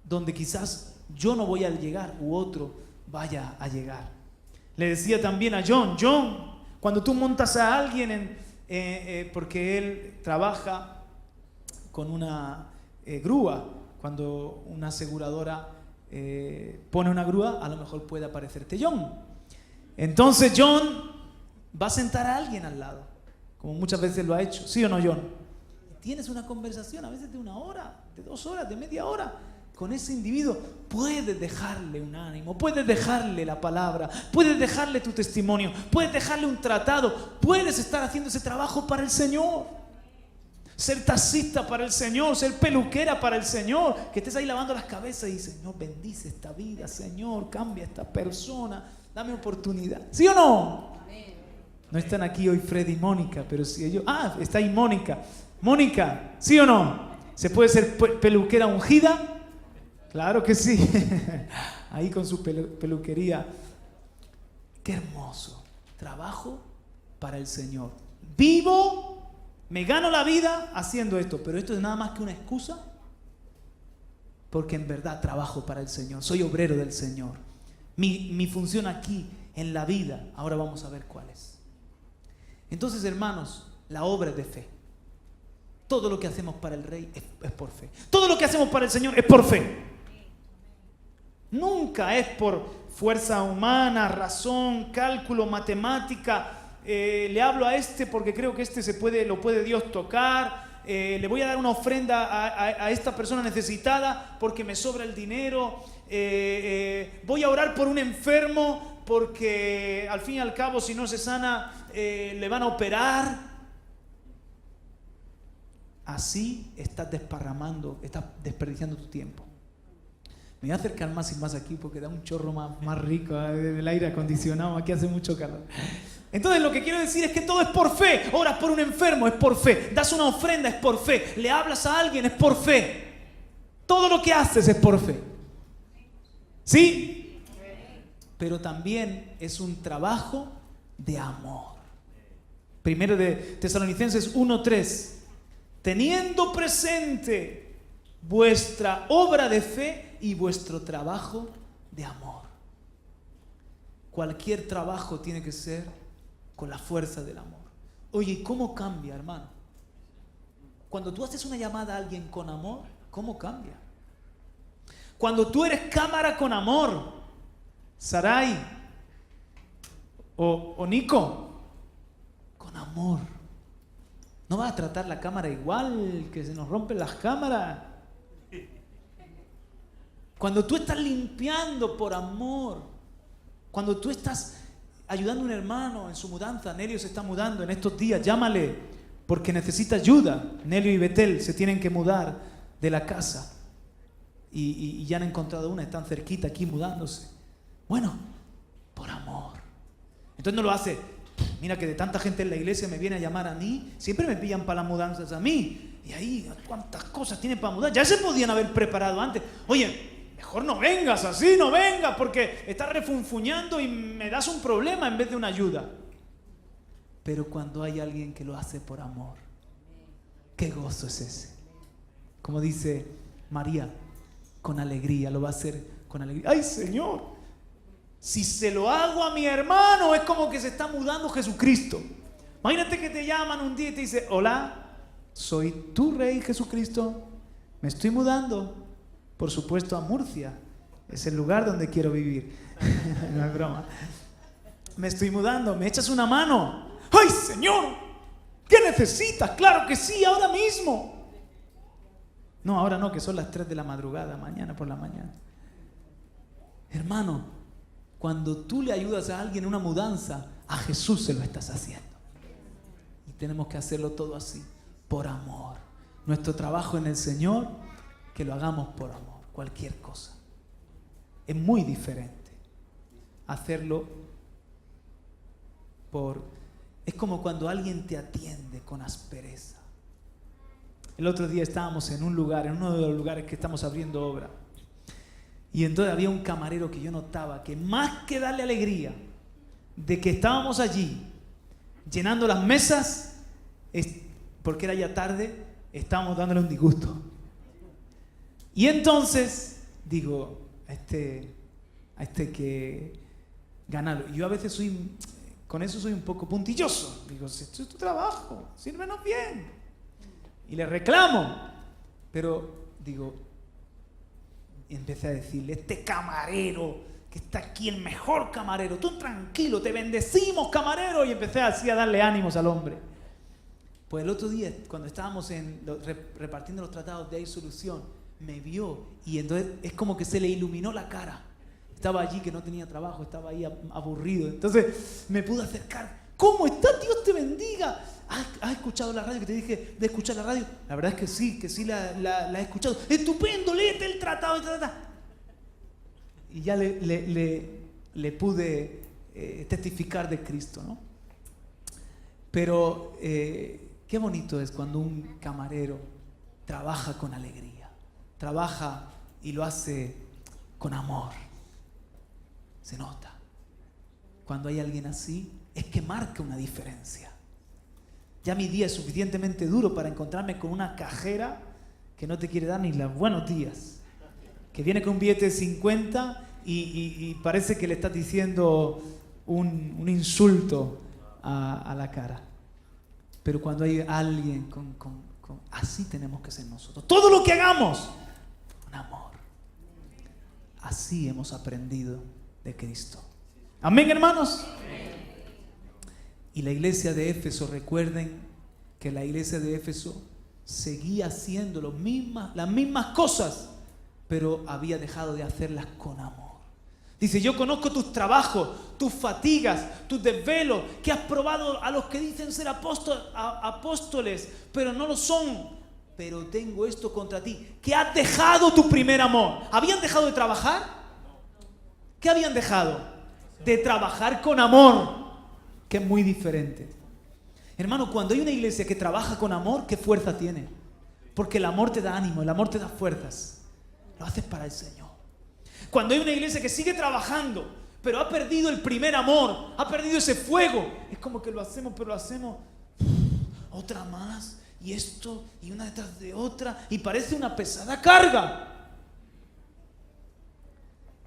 donde quizás yo no voy a llegar u otro vaya a llegar. Le decía también a John, cuando tú montas a alguien porque él trabaja con una grúa, cuando una aseguradora pone una grúa, a lo mejor puede aparecerte John. Entonces John va a sentar a alguien al lado, como muchas veces lo ha hecho, ¿sí o no, John? Tienes una conversación a veces de 1 hora, de 2 horas, de media hora con ese individuo. Puedes dejarle un ánimo, puedes dejarle la palabra, puedes dejarle tu testimonio, puedes dejarle un tratado, puedes estar haciendo ese trabajo para el Señor. Ser taxista para el Señor, ser peluquera para el Señor, que estés ahí lavando las cabezas y Señor, bendice esta vida, Señor, cambia a esta persona, dame oportunidad. ¿Sí o no? No están aquí hoy Freddy y Mónica, pero si ellos... está ahí Mónica. Mónica, ¿sí o no? ¿Se puede ser peluquera ungida? Claro que sí. Ahí con su peluquería. Qué hermoso. Trabajo para el Señor. Vivo, me gano la vida haciendo esto, pero esto es nada más que una excusa, porque en verdad trabajo para el Señor. Soy obrero del Señor. Mi función aquí en la vida, ahora vamos a ver cuál es. Entonces, hermanos, la obra es de fe. Todo lo que hacemos para el Rey es por fe. Todo lo que hacemos para el Señor es por fe. Nunca es por fuerza humana, razón, cálculo, matemática. Le hablo a este porque creo que lo puede Dios tocar. Le voy a dar una ofrenda a esta persona necesitada porque me sobra el dinero. Voy a orar por un enfermo porque al fin y al cabo, si no se sana, le van a operar. Así estás estás desperdiciando tu tiempo. Me voy a acercar más y más aquí porque da un chorro más rico, el aire acondicionado, aquí hace mucho calor. Entonces lo que quiero decir es que todo es por fe. Oras por un enfermo, es por fe. Das una ofrenda, es por fe. Le hablas a alguien, es por fe. Todo lo que haces es por fe. ¿Sí? Pero también es un trabajo de amor. Primero de Tesalonicenses 1:3. Teniendo presente vuestra obra de fe y vuestro trabajo de amor. Cualquier trabajo tiene que ser con la fuerza del amor. Oye, ¿cómo cambia, hermano? Cuando tú haces una llamada a alguien con amor, ¿cómo cambia? Cuando tú eres cámara con amor, Sarai o Nico, con amor. No vas a tratar la cámara igual, que se nos rompen las cámaras. Cuando tú estás limpiando por amor, cuando tú estás ayudando a un hermano en su mudanza, Nelio se está mudando en estos días, llámale porque necesita ayuda. Nelio y Betel se tienen que mudar de la casa y ya han encontrado una, están cerquita aquí mudándose. Bueno, por amor. Entonces no lo hace, Mira que de tanta gente en la iglesia me viene a llamar a mí, siempre me pillan para las mudanzas a mí. Y ahí, ¿cuántas cosas tiene para mudar? Ya se podían haber preparado antes. Oye, mejor no vengas así, no vengas, porque estás refunfuñando y me das un problema en vez de una ayuda. Pero cuando hay alguien que lo hace por amor, qué gozo es ese. Como dice María, con alegría, lo va a hacer con alegría. ¡Ay, Señor! Si se lo hago a mi hermano, es como que se está mudando Jesucristo. Imagínate que te llaman un día y te dice: hola, soy tu rey Jesucristo, me estoy mudando, por supuesto, a Murcia, es el lugar donde quiero vivir. No es broma. Me estoy mudando, ¿me echas una mano? ¡Ay, Señor! ¿Qué necesitas? Claro que sí, ahora mismo. No, ahora no, que son las 3 de la madrugada, mañana por la mañana. Hermano, cuando tú le ayudas a alguien en una mudanza, a Jesús se lo estás haciendo. Y tenemos que hacerlo todo así, por amor. Nuestro trabajo en el Señor, que lo hagamos por amor, cualquier cosa. Es muy diferente hacerlo por... Es como cuando alguien te atiende con aspereza. El otro día estábamos en un lugar, en uno de los lugares que estamos abriendo obra. Y entonces había un camarero que yo notaba que más que darle alegría de que estábamos allí llenando las mesas, porque era ya tarde, estábamos dándole un disgusto. Y entonces digo, a este que ganarlo. Yo a veces con eso soy un poco puntilloso. Digo, si esto es tu trabajo, sírvenos bien. Y le reclamo. Pero digo, empecé a decirle: este camarero que está aquí, el mejor camarero, tú tranquilo, te bendecimos, camarero. Y empecé así a darle ánimos al hombre. Pues el otro día, cuando estábamos repartiendo los tratados de Hay Solución, me vio y entonces es como que se le iluminó la cara. Estaba allí que no tenía trabajo, estaba ahí aburrido. Entonces me pude acercar. ¿Cómo estás? Dios te bendiga. ¿Has escuchado la radio que te dije de escuchar la radio? La verdad es que sí la he escuchado. Estupendo, léete el tratado. Y ya le pude testificar de Cristo, ¿no? Pero qué bonito es cuando un camarero trabaja con alegría, trabaja y lo hace con amor. Se nota. Cuando hay alguien así, es que marca una diferencia. Ya mi día es suficientemente duro para encontrarme con una cajera que no te quiere dar ni los buenos días, que viene con un billete de 50 y parece que le estás diciendo un insulto a la cara. Pero cuando hay alguien así tenemos que ser nosotros. Todo lo que hagamos con amor. Así hemos aprendido de Cristo. Amén, hermanos. Y la iglesia de Éfeso, recuerden que la iglesia de Éfeso seguía haciendo las mismas cosas, pero había dejado de hacerlas con amor. Dice: yo conozco tus trabajos, tus fatigas, tus desvelos, que has probado a los que dicen ser apóstoles, pero no lo son. Pero tengo esto contra ti, que has dejado tu primer amor. ¿Habían dejado de trabajar? ¿Qué habían dejado? De trabajar con amor, que es muy diferente. Hermano, cuando hay una iglesia que trabaja con amor, ¿qué fuerza tiene? Porque el amor te da ánimo, el amor te da fuerzas. Lo haces para el Señor. Cuando hay una iglesia que sigue trabajando, pero ha perdido el primer amor, ha perdido ese fuego, es como que lo hacemos, pero lo hacemos otra más, y esto, y una detrás de otra, y parece una pesada carga.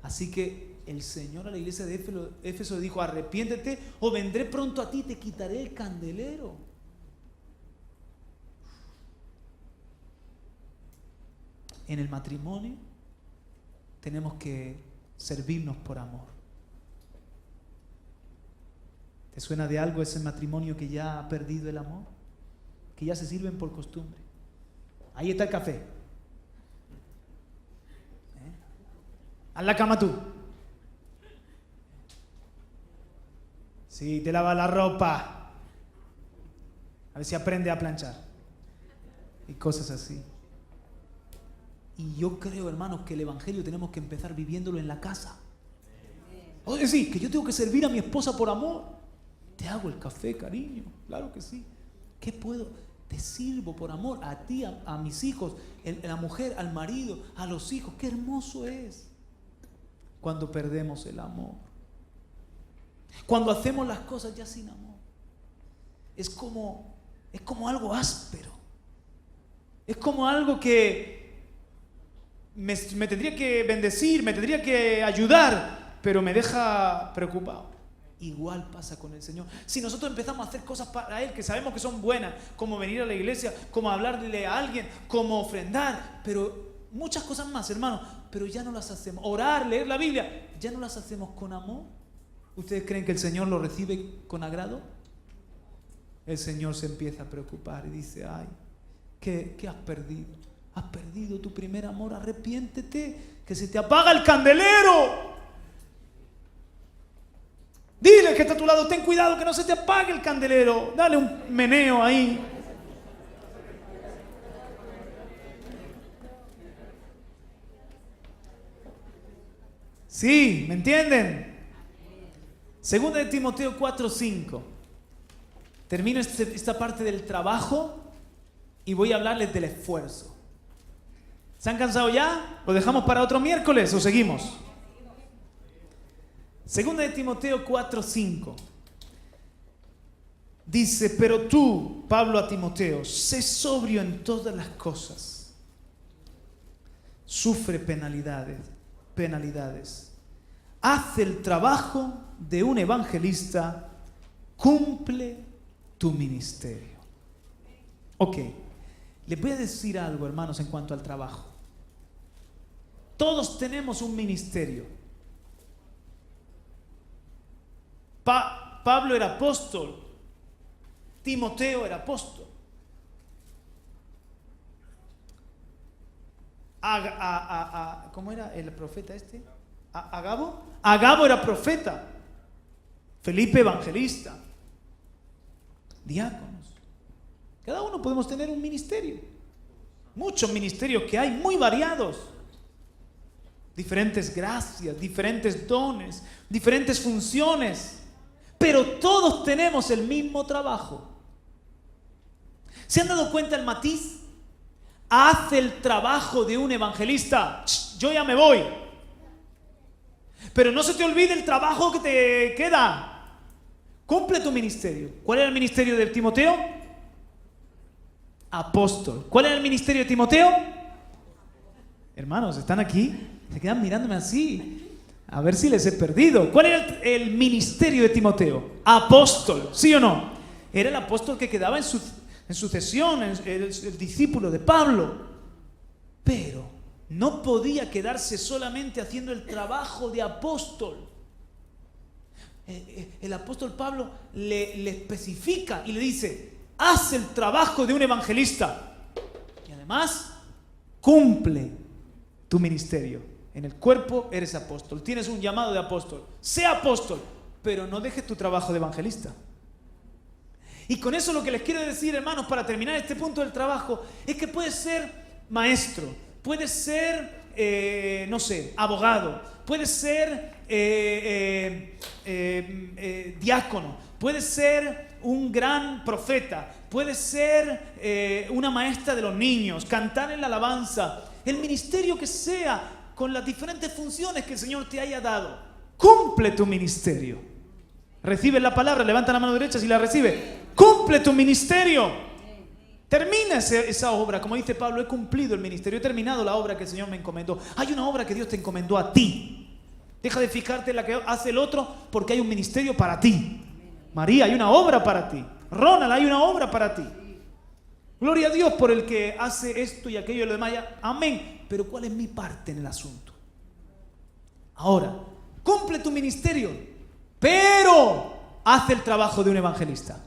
Así que el Señor a la iglesia de Éfeso dijo: arrepiéntete o vendré pronto a ti y te quitaré el candelero. En el matrimonio tenemos que servirnos por amor. ¿Te suena de algo ese matrimonio que ya ha perdido el amor? Que ya se sirven por costumbre. Ahí está el café. Haz la cama tú. Sí, te lava la ropa. A ver si aprende a planchar. Y cosas así. Y yo creo, hermanos, que el evangelio tenemos que empezar viviéndolo en la casa. Oye, sí, que yo tengo que servir a mi esposa por amor. Te hago el café, cariño. Claro que sí. ¿Qué puedo? Te sirvo por amor a ti, a mis hijos, a la mujer, al marido, a los hijos. Qué hermoso es cuando perdemos el amor. Cuando hacemos las cosas ya sin amor. Es como algo áspero. Es como algo que me tendría que bendecir, me tendría que ayudar, pero me deja preocupado. Igual pasa con el Señor. Si nosotros empezamos a hacer cosas para Él que sabemos que son buenas, como venir a la iglesia, como hablarle a alguien, como ofrendar, pero muchas cosas más, hermanos, pero ya no las hacemos. Orar, leer la Biblia, ya no las hacemos con amor. ¿Ustedes creen que el Señor lo recibe con agrado? El Señor se empieza a preocupar y dice: ay, ¿qué has perdido? Has perdido tu primer amor, arrepiéntete, que se te apaga el candelero. Dile que está a tu lado: ten cuidado que no se te apague el candelero. Dale un meneo ahí. Sí, ¿me entienden? Segunda de Timoteo 4:5. Termino esta parte del trabajo y voy a hablarles del esfuerzo. ¿Se han cansado ya? ¿Lo dejamos para otro miércoles o seguimos? Segunda de Timoteo 4:5. Dice: pero tú, Pablo a Timoteo, sé sobrio en todas las cosas. Sufre penalidades. Haz el trabajo de un evangelista. Cumple tu ministerio. Ok, les voy a decir algo, hermanos, en cuanto al trabajo. Todos tenemos un ministerio. Pablo era apóstol. Timoteo era apóstol. ¿Cómo era el profeta este? ¿Agabo? Agabo era profeta. Felipe evangelista. Diáconos. Cada uno podemos tener un ministerio. Muchos ministerios que hay, muy variados. Diferentes gracias, diferentes dones, diferentes funciones. Pero todos tenemos el mismo trabajo. ¿Se han dado cuenta el matiz? Haz el trabajo de un evangelista. Yo ya me voy. Pero no se te olvide el trabajo que te queda. Cumple tu ministerio. ¿Cuál era el ministerio de Timoteo? Apóstol. ¿Cuál era el ministerio de Timoteo? Hermanos, ¿están aquí? Se quedan mirándome así. A ver si les he perdido. ¿Cuál era el ministerio de Timoteo? Apóstol. ¿Sí o no? Era el apóstol que quedaba en sucesión, el discípulo de Pablo. Pero no podía quedarse solamente haciendo el trabajo de apóstol. El apóstol Pablo le especifica y le dice: haz el trabajo de un evangelista y además cumple tu ministerio. En el cuerpo eres apóstol, tienes un llamado de apóstol. Sé apóstol, pero no dejes tu trabajo de evangelista. Y con eso lo que les quiero decir, hermanos, para terminar este punto del trabajo, es que puedes ser maestro, puedes ser abogado, puedes ser diácono, puedes ser un gran profeta, puedes ser una maestra de los niños, cantar en la alabanza, el ministerio que sea, con las diferentes funciones que el Señor te haya dado. Cumple tu ministerio. Recibe la palabra, levanta la mano derecha si la recibe. Cumple tu ministerio. Termina esa obra. Como dice Pablo, he cumplido el ministerio, he terminado la obra que el Señor me encomendó. Hay una obra que Dios te encomendó a ti. Deja de fijarte en la que hace el otro, porque hay un ministerio para ti. María, hay una obra para ti. Ronald, hay una obra para ti. Gloria a Dios por el que hace esto y aquello y lo demás. Amén. Pero ¿cuál es mi parte en el asunto? Ahora, cumple tu ministerio, pero haz el trabajo de un evangelista.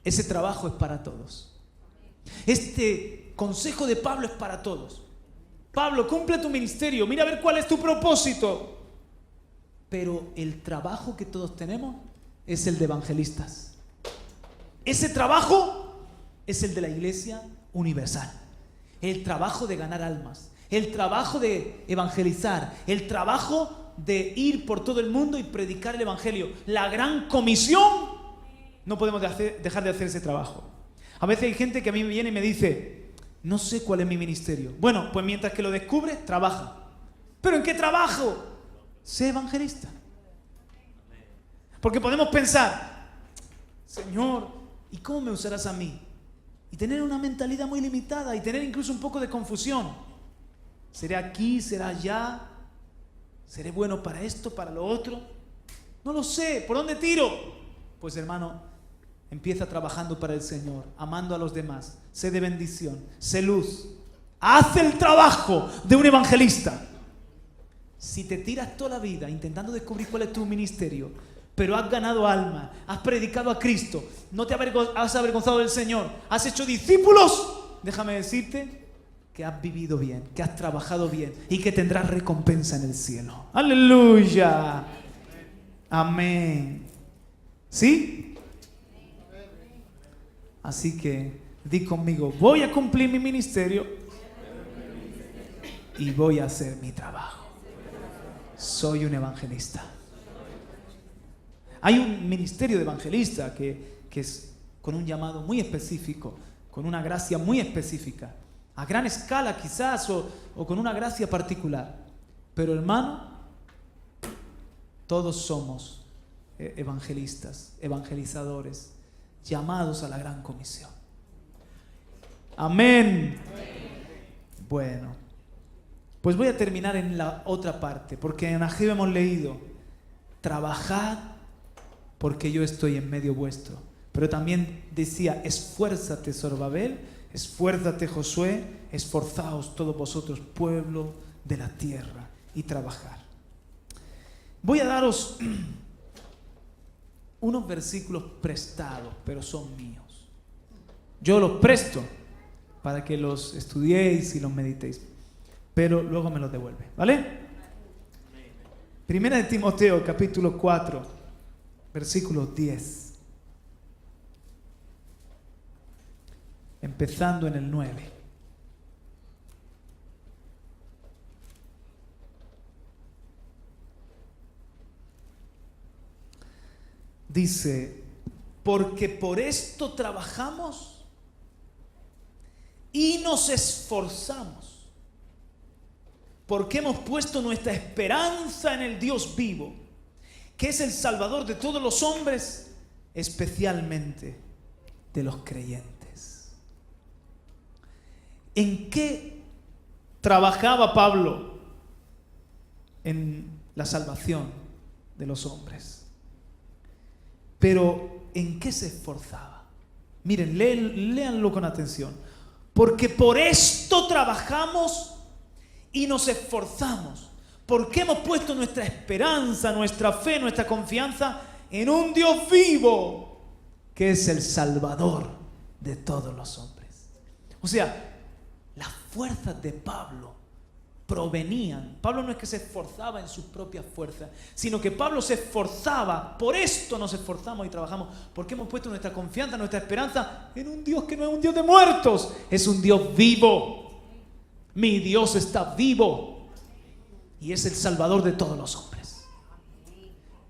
Ese trabajo es para todos. Este consejo de Pablo es para todos. Pablo, cumple tu ministerio, mira a ver cuál es tu propósito. Pero el trabajo que todos tenemos es el de evangelistas. Ese trabajo es el de la Iglesia Universal. El trabajo de ganar almas, el trabajo de evangelizar, el trabajo de ir por todo el mundo y predicar el Evangelio. La gran comisión, no podemos dejar de hacer ese trabajo. A veces hay gente que a mí me viene y me dice, no sé cuál es mi ministerio. Bueno, pues mientras que lo descubres, trabaja. ¿Pero en qué trabajo? Sé evangelista. Porque podemos pensar, Señor, ¿y cómo me usarás a mí? Y tener una mentalidad muy limitada y tener incluso un poco de confusión. ¿Seré aquí? ¿Será allá? ¿Seré bueno para esto, para lo otro? No lo sé. ¿Por dónde tiro? Pues hermano, empieza trabajando para el Señor, amando a los demás. Sé de bendición, sé luz. Haz el trabajo de un evangelista. Si te tiras toda la vida intentando descubrir cuál es tu ministerio, pero has ganado alma, has predicado a Cristo, no te has avergonzado del Señor, has hecho discípulos, déjame decirte que has vivido bien, que has trabajado bien y que tendrás recompensa en el cielo. ¡Aleluya! Amén. ¿Sí? Así que di conmigo, voy a cumplir mi ministerio y voy a hacer mi trabajo. Soy un evangelista. Hay un ministerio de evangelista que es con un llamado muy específico, con una gracia muy específica, a gran escala quizás o con una gracia particular. Pero hermano, todos somos evangelistas, evangelizadores, llamados a la gran comisión. Amén. Bueno, pues voy a terminar en la otra parte, porque en Ageo hemos leído, trabajad porque yo estoy en medio vuestro. Pero también decía, esfuérzate Zorobabel, esfuérzate Josué, esforzaos todos vosotros, pueblo de la tierra, y trabajar. Voy a daros unos versículos prestados, pero son míos. Yo los presto para que los estudiéis y los meditéis, pero luego me los devuelve, ¿vale? Primera de Timoteo, capítulo 4, versículo 10. Empezando en el 9. Dice, porque por esto trabajamos y nos esforzamos, porque hemos puesto nuestra esperanza en el Dios vivo, que es el Salvador de todos los hombres, especialmente de los creyentes. ¿En qué trabajaba Pablo? En la salvación de los hombres. Pero ¿en qué se esforzaba? Miren, léanlo con atención. Porque por esto trabajamos y nos esforzamos. Porque hemos puesto nuestra esperanza, nuestra fe, nuestra confianza en un Dios vivo, que es el Salvador de todos los hombres. O sea, las fuerzas de Pablo provenían. Pablo no es que se esforzaba en sus propias fuerzas, sino que Pablo se esforzaba. Por esto nos esforzamos y trabajamos, porque hemos puesto nuestra confianza, nuestra esperanza en un Dios que no es un Dios de muertos, es un Dios vivo. Mi Dios está vivo y es el Salvador de todos los hombres.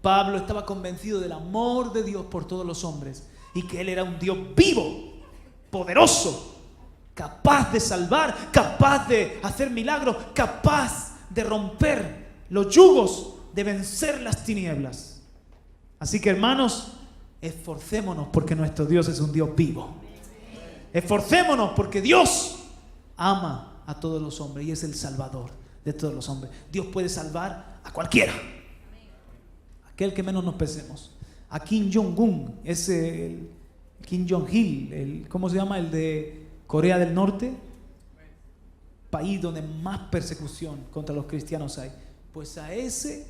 Pablo estaba convencido del amor de Dios por todos los hombres y que Él era un Dios vivo, poderoso, capaz de salvar, capaz de hacer milagros, capaz de romper los yugos, de vencer las tinieblas. Así que hermanos, esforcémonos porque nuestro Dios es un Dios vivo. Esforcémonos porque Dios ama a todos los hombres y es el Salvador de todos los hombres. Dios puede salvar a cualquiera, aquel que menos nos pensemos. A Kim Jong-un, ese Kim Jong-il, ¿cómo se llama? El de Corea del Norte, país donde más persecución contra los cristianos hay. Pues a ese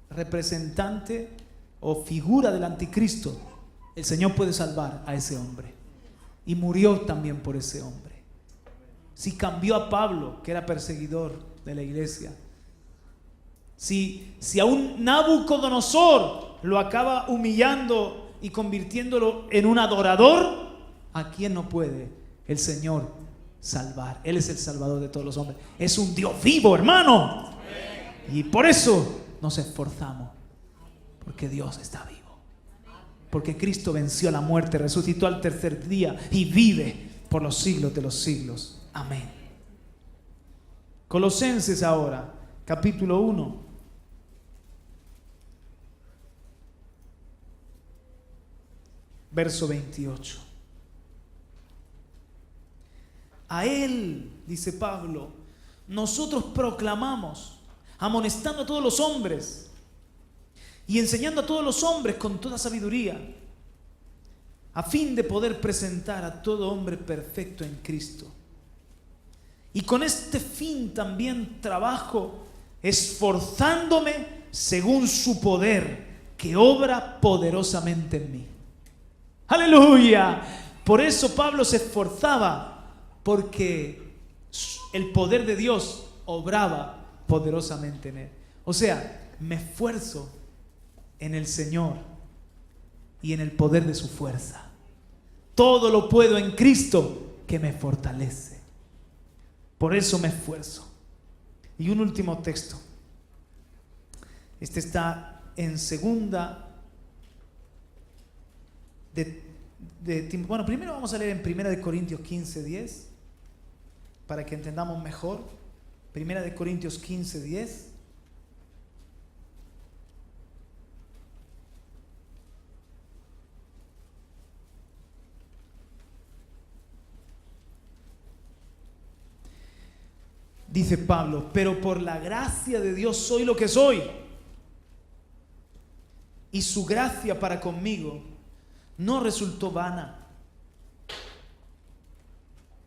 representante o figura del anticristo, el Señor puede salvar a ese hombre. Y murió también por ese hombre. Si cambió a Pablo, que era perseguidor de la iglesia, si a un Nabucodonosor lo acaba humillando y convirtiéndolo en un adorador, ¿a quién no puede el Señor salvar? Él es el Salvador de todos los hombres. Es un Dios vivo, hermano. Y por eso nos esforzamos, porque Dios está vivo. Porque Cristo venció a la muerte, resucitó al tercer día y vive por los siglos de los siglos. Amén. Colosenses ahora, capítulo 1. Verso 28. A Él, dice Pablo, nosotros proclamamos, amonestando a todos los hombres y enseñando a todos los hombres con toda sabiduría, a fin de poder presentar a todo hombre perfecto en Cristo. Y con este fin también trabajo, esforzándome según su poder, que obra poderosamente en mí. ¡Aleluya! Por eso Pablo se esforzaba, porque el poder de Dios obraba poderosamente en él. O sea, me esfuerzo en el Señor y en el poder de su fuerza. Todo lo puedo en Cristo que me fortalece. Por eso me esfuerzo. Y un último texto. Este está en segunda bueno, primero vamos a leer en Primera de Corintios 15:10 para que entendamos mejor. Primera de Corintios 15:10. Dice Pablo, pero por la gracia de Dios soy lo que soy, y su gracia para conmigo no resultó vana.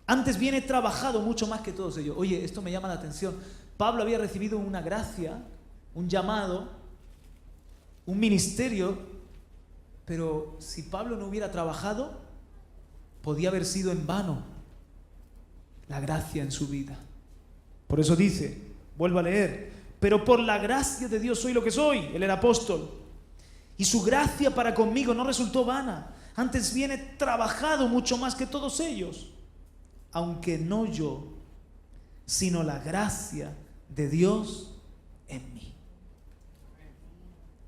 Antes bien he trabajado mucho más que todos ellos. Oye, esto me llama la atención. Pablo había recibido una gracia, un llamado, un ministerio, pero si Pablo no hubiera trabajado, podía haber sido en vano la gracia en su vida. Por eso dice, vuelvo a leer, pero por la gracia de Dios soy lo que soy. Él era apóstol. Y su gracia para conmigo no resultó vana. Antes bien he trabajado mucho más que todos ellos. Aunque no yo, sino la gracia de Dios en mí.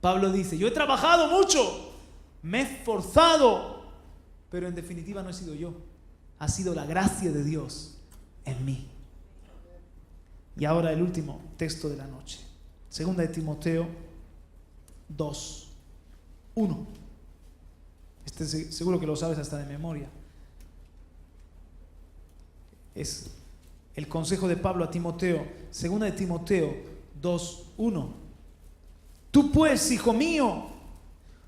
Pablo dice, yo he trabajado mucho, me he esforzado, pero en definitiva no he sido yo. Ha sido la gracia de Dios en mí. Y ahora el último texto de la noche. Segunda de Timoteo 2:1. Este seguro que lo sabes hasta de memoria. Es el consejo de Pablo a Timoteo. Segunda de Timoteo 2:1. Tú pues, hijo mío,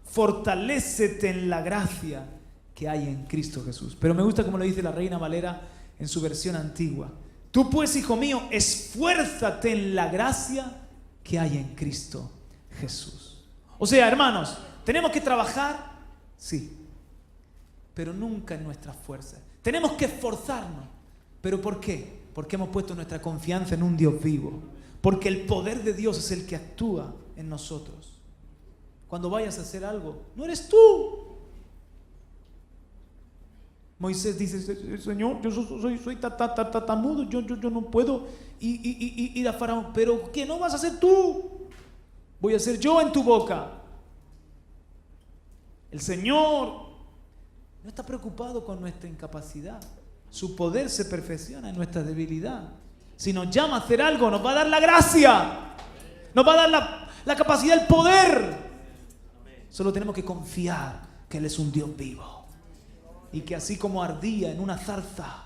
fortalécete en la gracia que hay en Cristo Jesús. Pero me gusta como lo dice la Reina Valera en su versión antigua. Tú pues, hijo mío, esfuérzate en la gracia que hay en Cristo Jesús. O sea, hermanos, tenemos que trabajar, sí, pero nunca en nuestras fuerzas. Tenemos que esforzarnos. ¿Pero por qué? Porque hemos puesto nuestra confianza en un Dios vivo. Porque el poder de Dios es el que actúa en nosotros. Cuando vayas a hacer algo, no eres tú. Moisés dice, Señor, yo soy tatamudo, yo no puedo ir a Faraón. Pero ¿qué no vas a hacer tú? Voy a hacer yo en tu boca. El Señor no está preocupado con nuestra incapacidad. Su poder se perfecciona en nuestra debilidad. Si nos llama a hacer algo, nos va a dar la gracia. Nos va a dar la capacidad, el poder. Solo tenemos que confiar que Él es un Dios vivo. Y que así como ardía en una zarza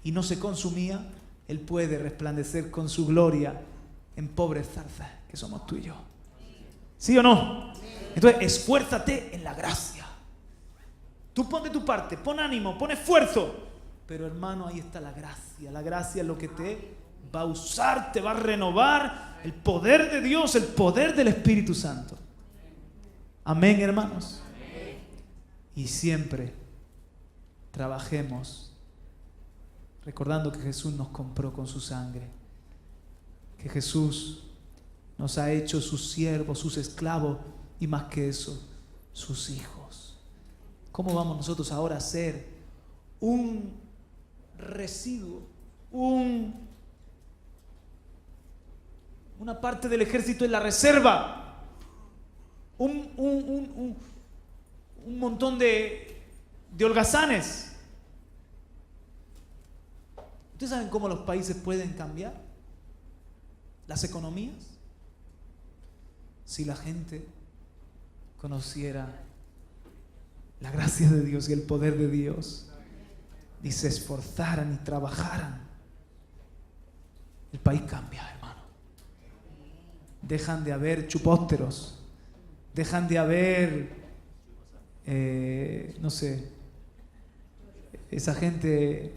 y no se consumía, Él puede resplandecer con su gloria en pobres zarzas que somos tú y yo. ¿Sí o no? Entonces, esfuérzate en la gracia. Tú pon de tu parte, pon ánimo, pon esfuerzo. Pero hermano, ahí está la gracia. La gracia es lo que te va a usar, te va a renovar. El poder de Dios, el poder del Espíritu Santo. Amén, hermanos. Y siempre trabajemos recordando que Jesús nos compró con su sangre, que Jesús nos ha hecho sus siervos, sus esclavos y más que eso, sus hijos. ¿Cómo vamos nosotros ahora a ser un residuo, una Una parte del ejército en la reserva. Un montón de holgazanes. ¿Ustedes saben cómo los países pueden cambiar? Las economías. Si la gente conociera la gracia de Dios y el poder de Dios y se esforzaran y trabajaran, el país cambia, hermano. Dejan de haber chupósteros, dejan de haber, no sé, esa gente,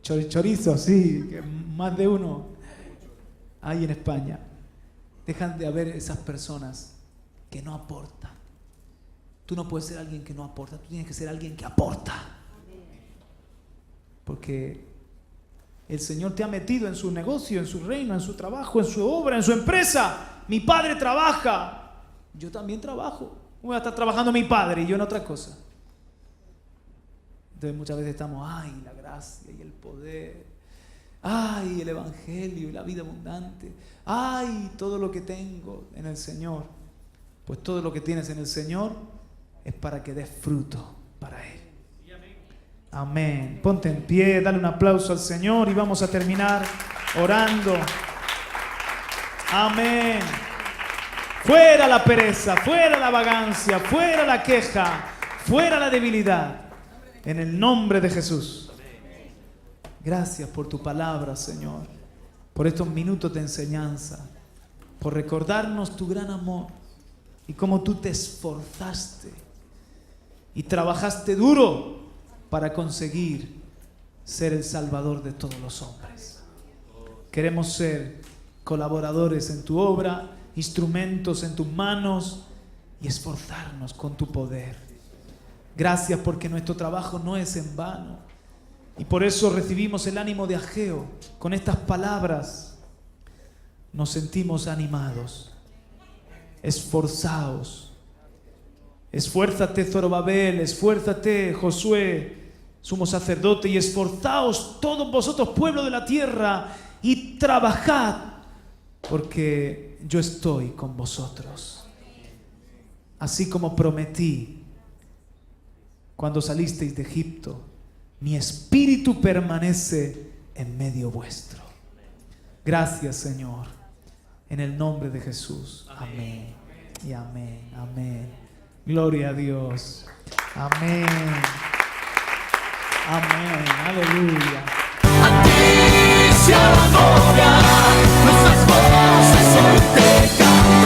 chorizo, sí, que más de uno hay en España. Dejan de haber esas personas que no aportan. Tú no puedes ser alguien que no aporta, tú tienes que ser alguien que aporta. Porque el Señor te ha metido en su negocio, en su reino, en su trabajo, en su obra, en su empresa. Mi padre trabaja, yo también trabajo. Voy a estar trabajando mi padre y yo en otra cosa. Entonces muchas veces estamos, ay, la gracia y el poder, ay, el evangelio y la vida abundante, ay, todo lo que tengo en el Señor. Pues todo lo que tienes en el Señor es para que des fruto para Él. Amén. Ponte en pie, dale un aplauso al Señor y vamos a terminar orando. Amén. Fuera la pereza, fuera la vagancia, fuera la queja, fuera la debilidad. En el nombre de Jesús. Gracias por tu palabra, Señor, por estos minutos de enseñanza, por recordarnos tu gran amor y cómo tú te esforzaste y trabajaste duro para conseguir ser el Salvador de todos los hombres. Queremos ser colaboradores en tu obra, instrumentos en tus manos y esforzarnos con tu poder. Gracias porque nuestro trabajo no es en vano. Y por eso recibimos el ánimo de Ageo. Con estas palabras nos sentimos animados. Esforzaos. Esfuérzate, Zorobabel, esfuérzate, Josué, sumo sacerdote, y esforzaos todos vosotros, pueblo de la tierra, y trabajad, porque yo estoy con vosotros. Así como prometí cuando salisteis de Egipto, mi espíritu permanece en medio vuestro. Gracias, Señor, en el nombre de Jesús. Amén y amén, amén. Gloria a Dios. Amén. Amén. Aleluya. A ti sea la gloria, nuestras voces hoy te cantan.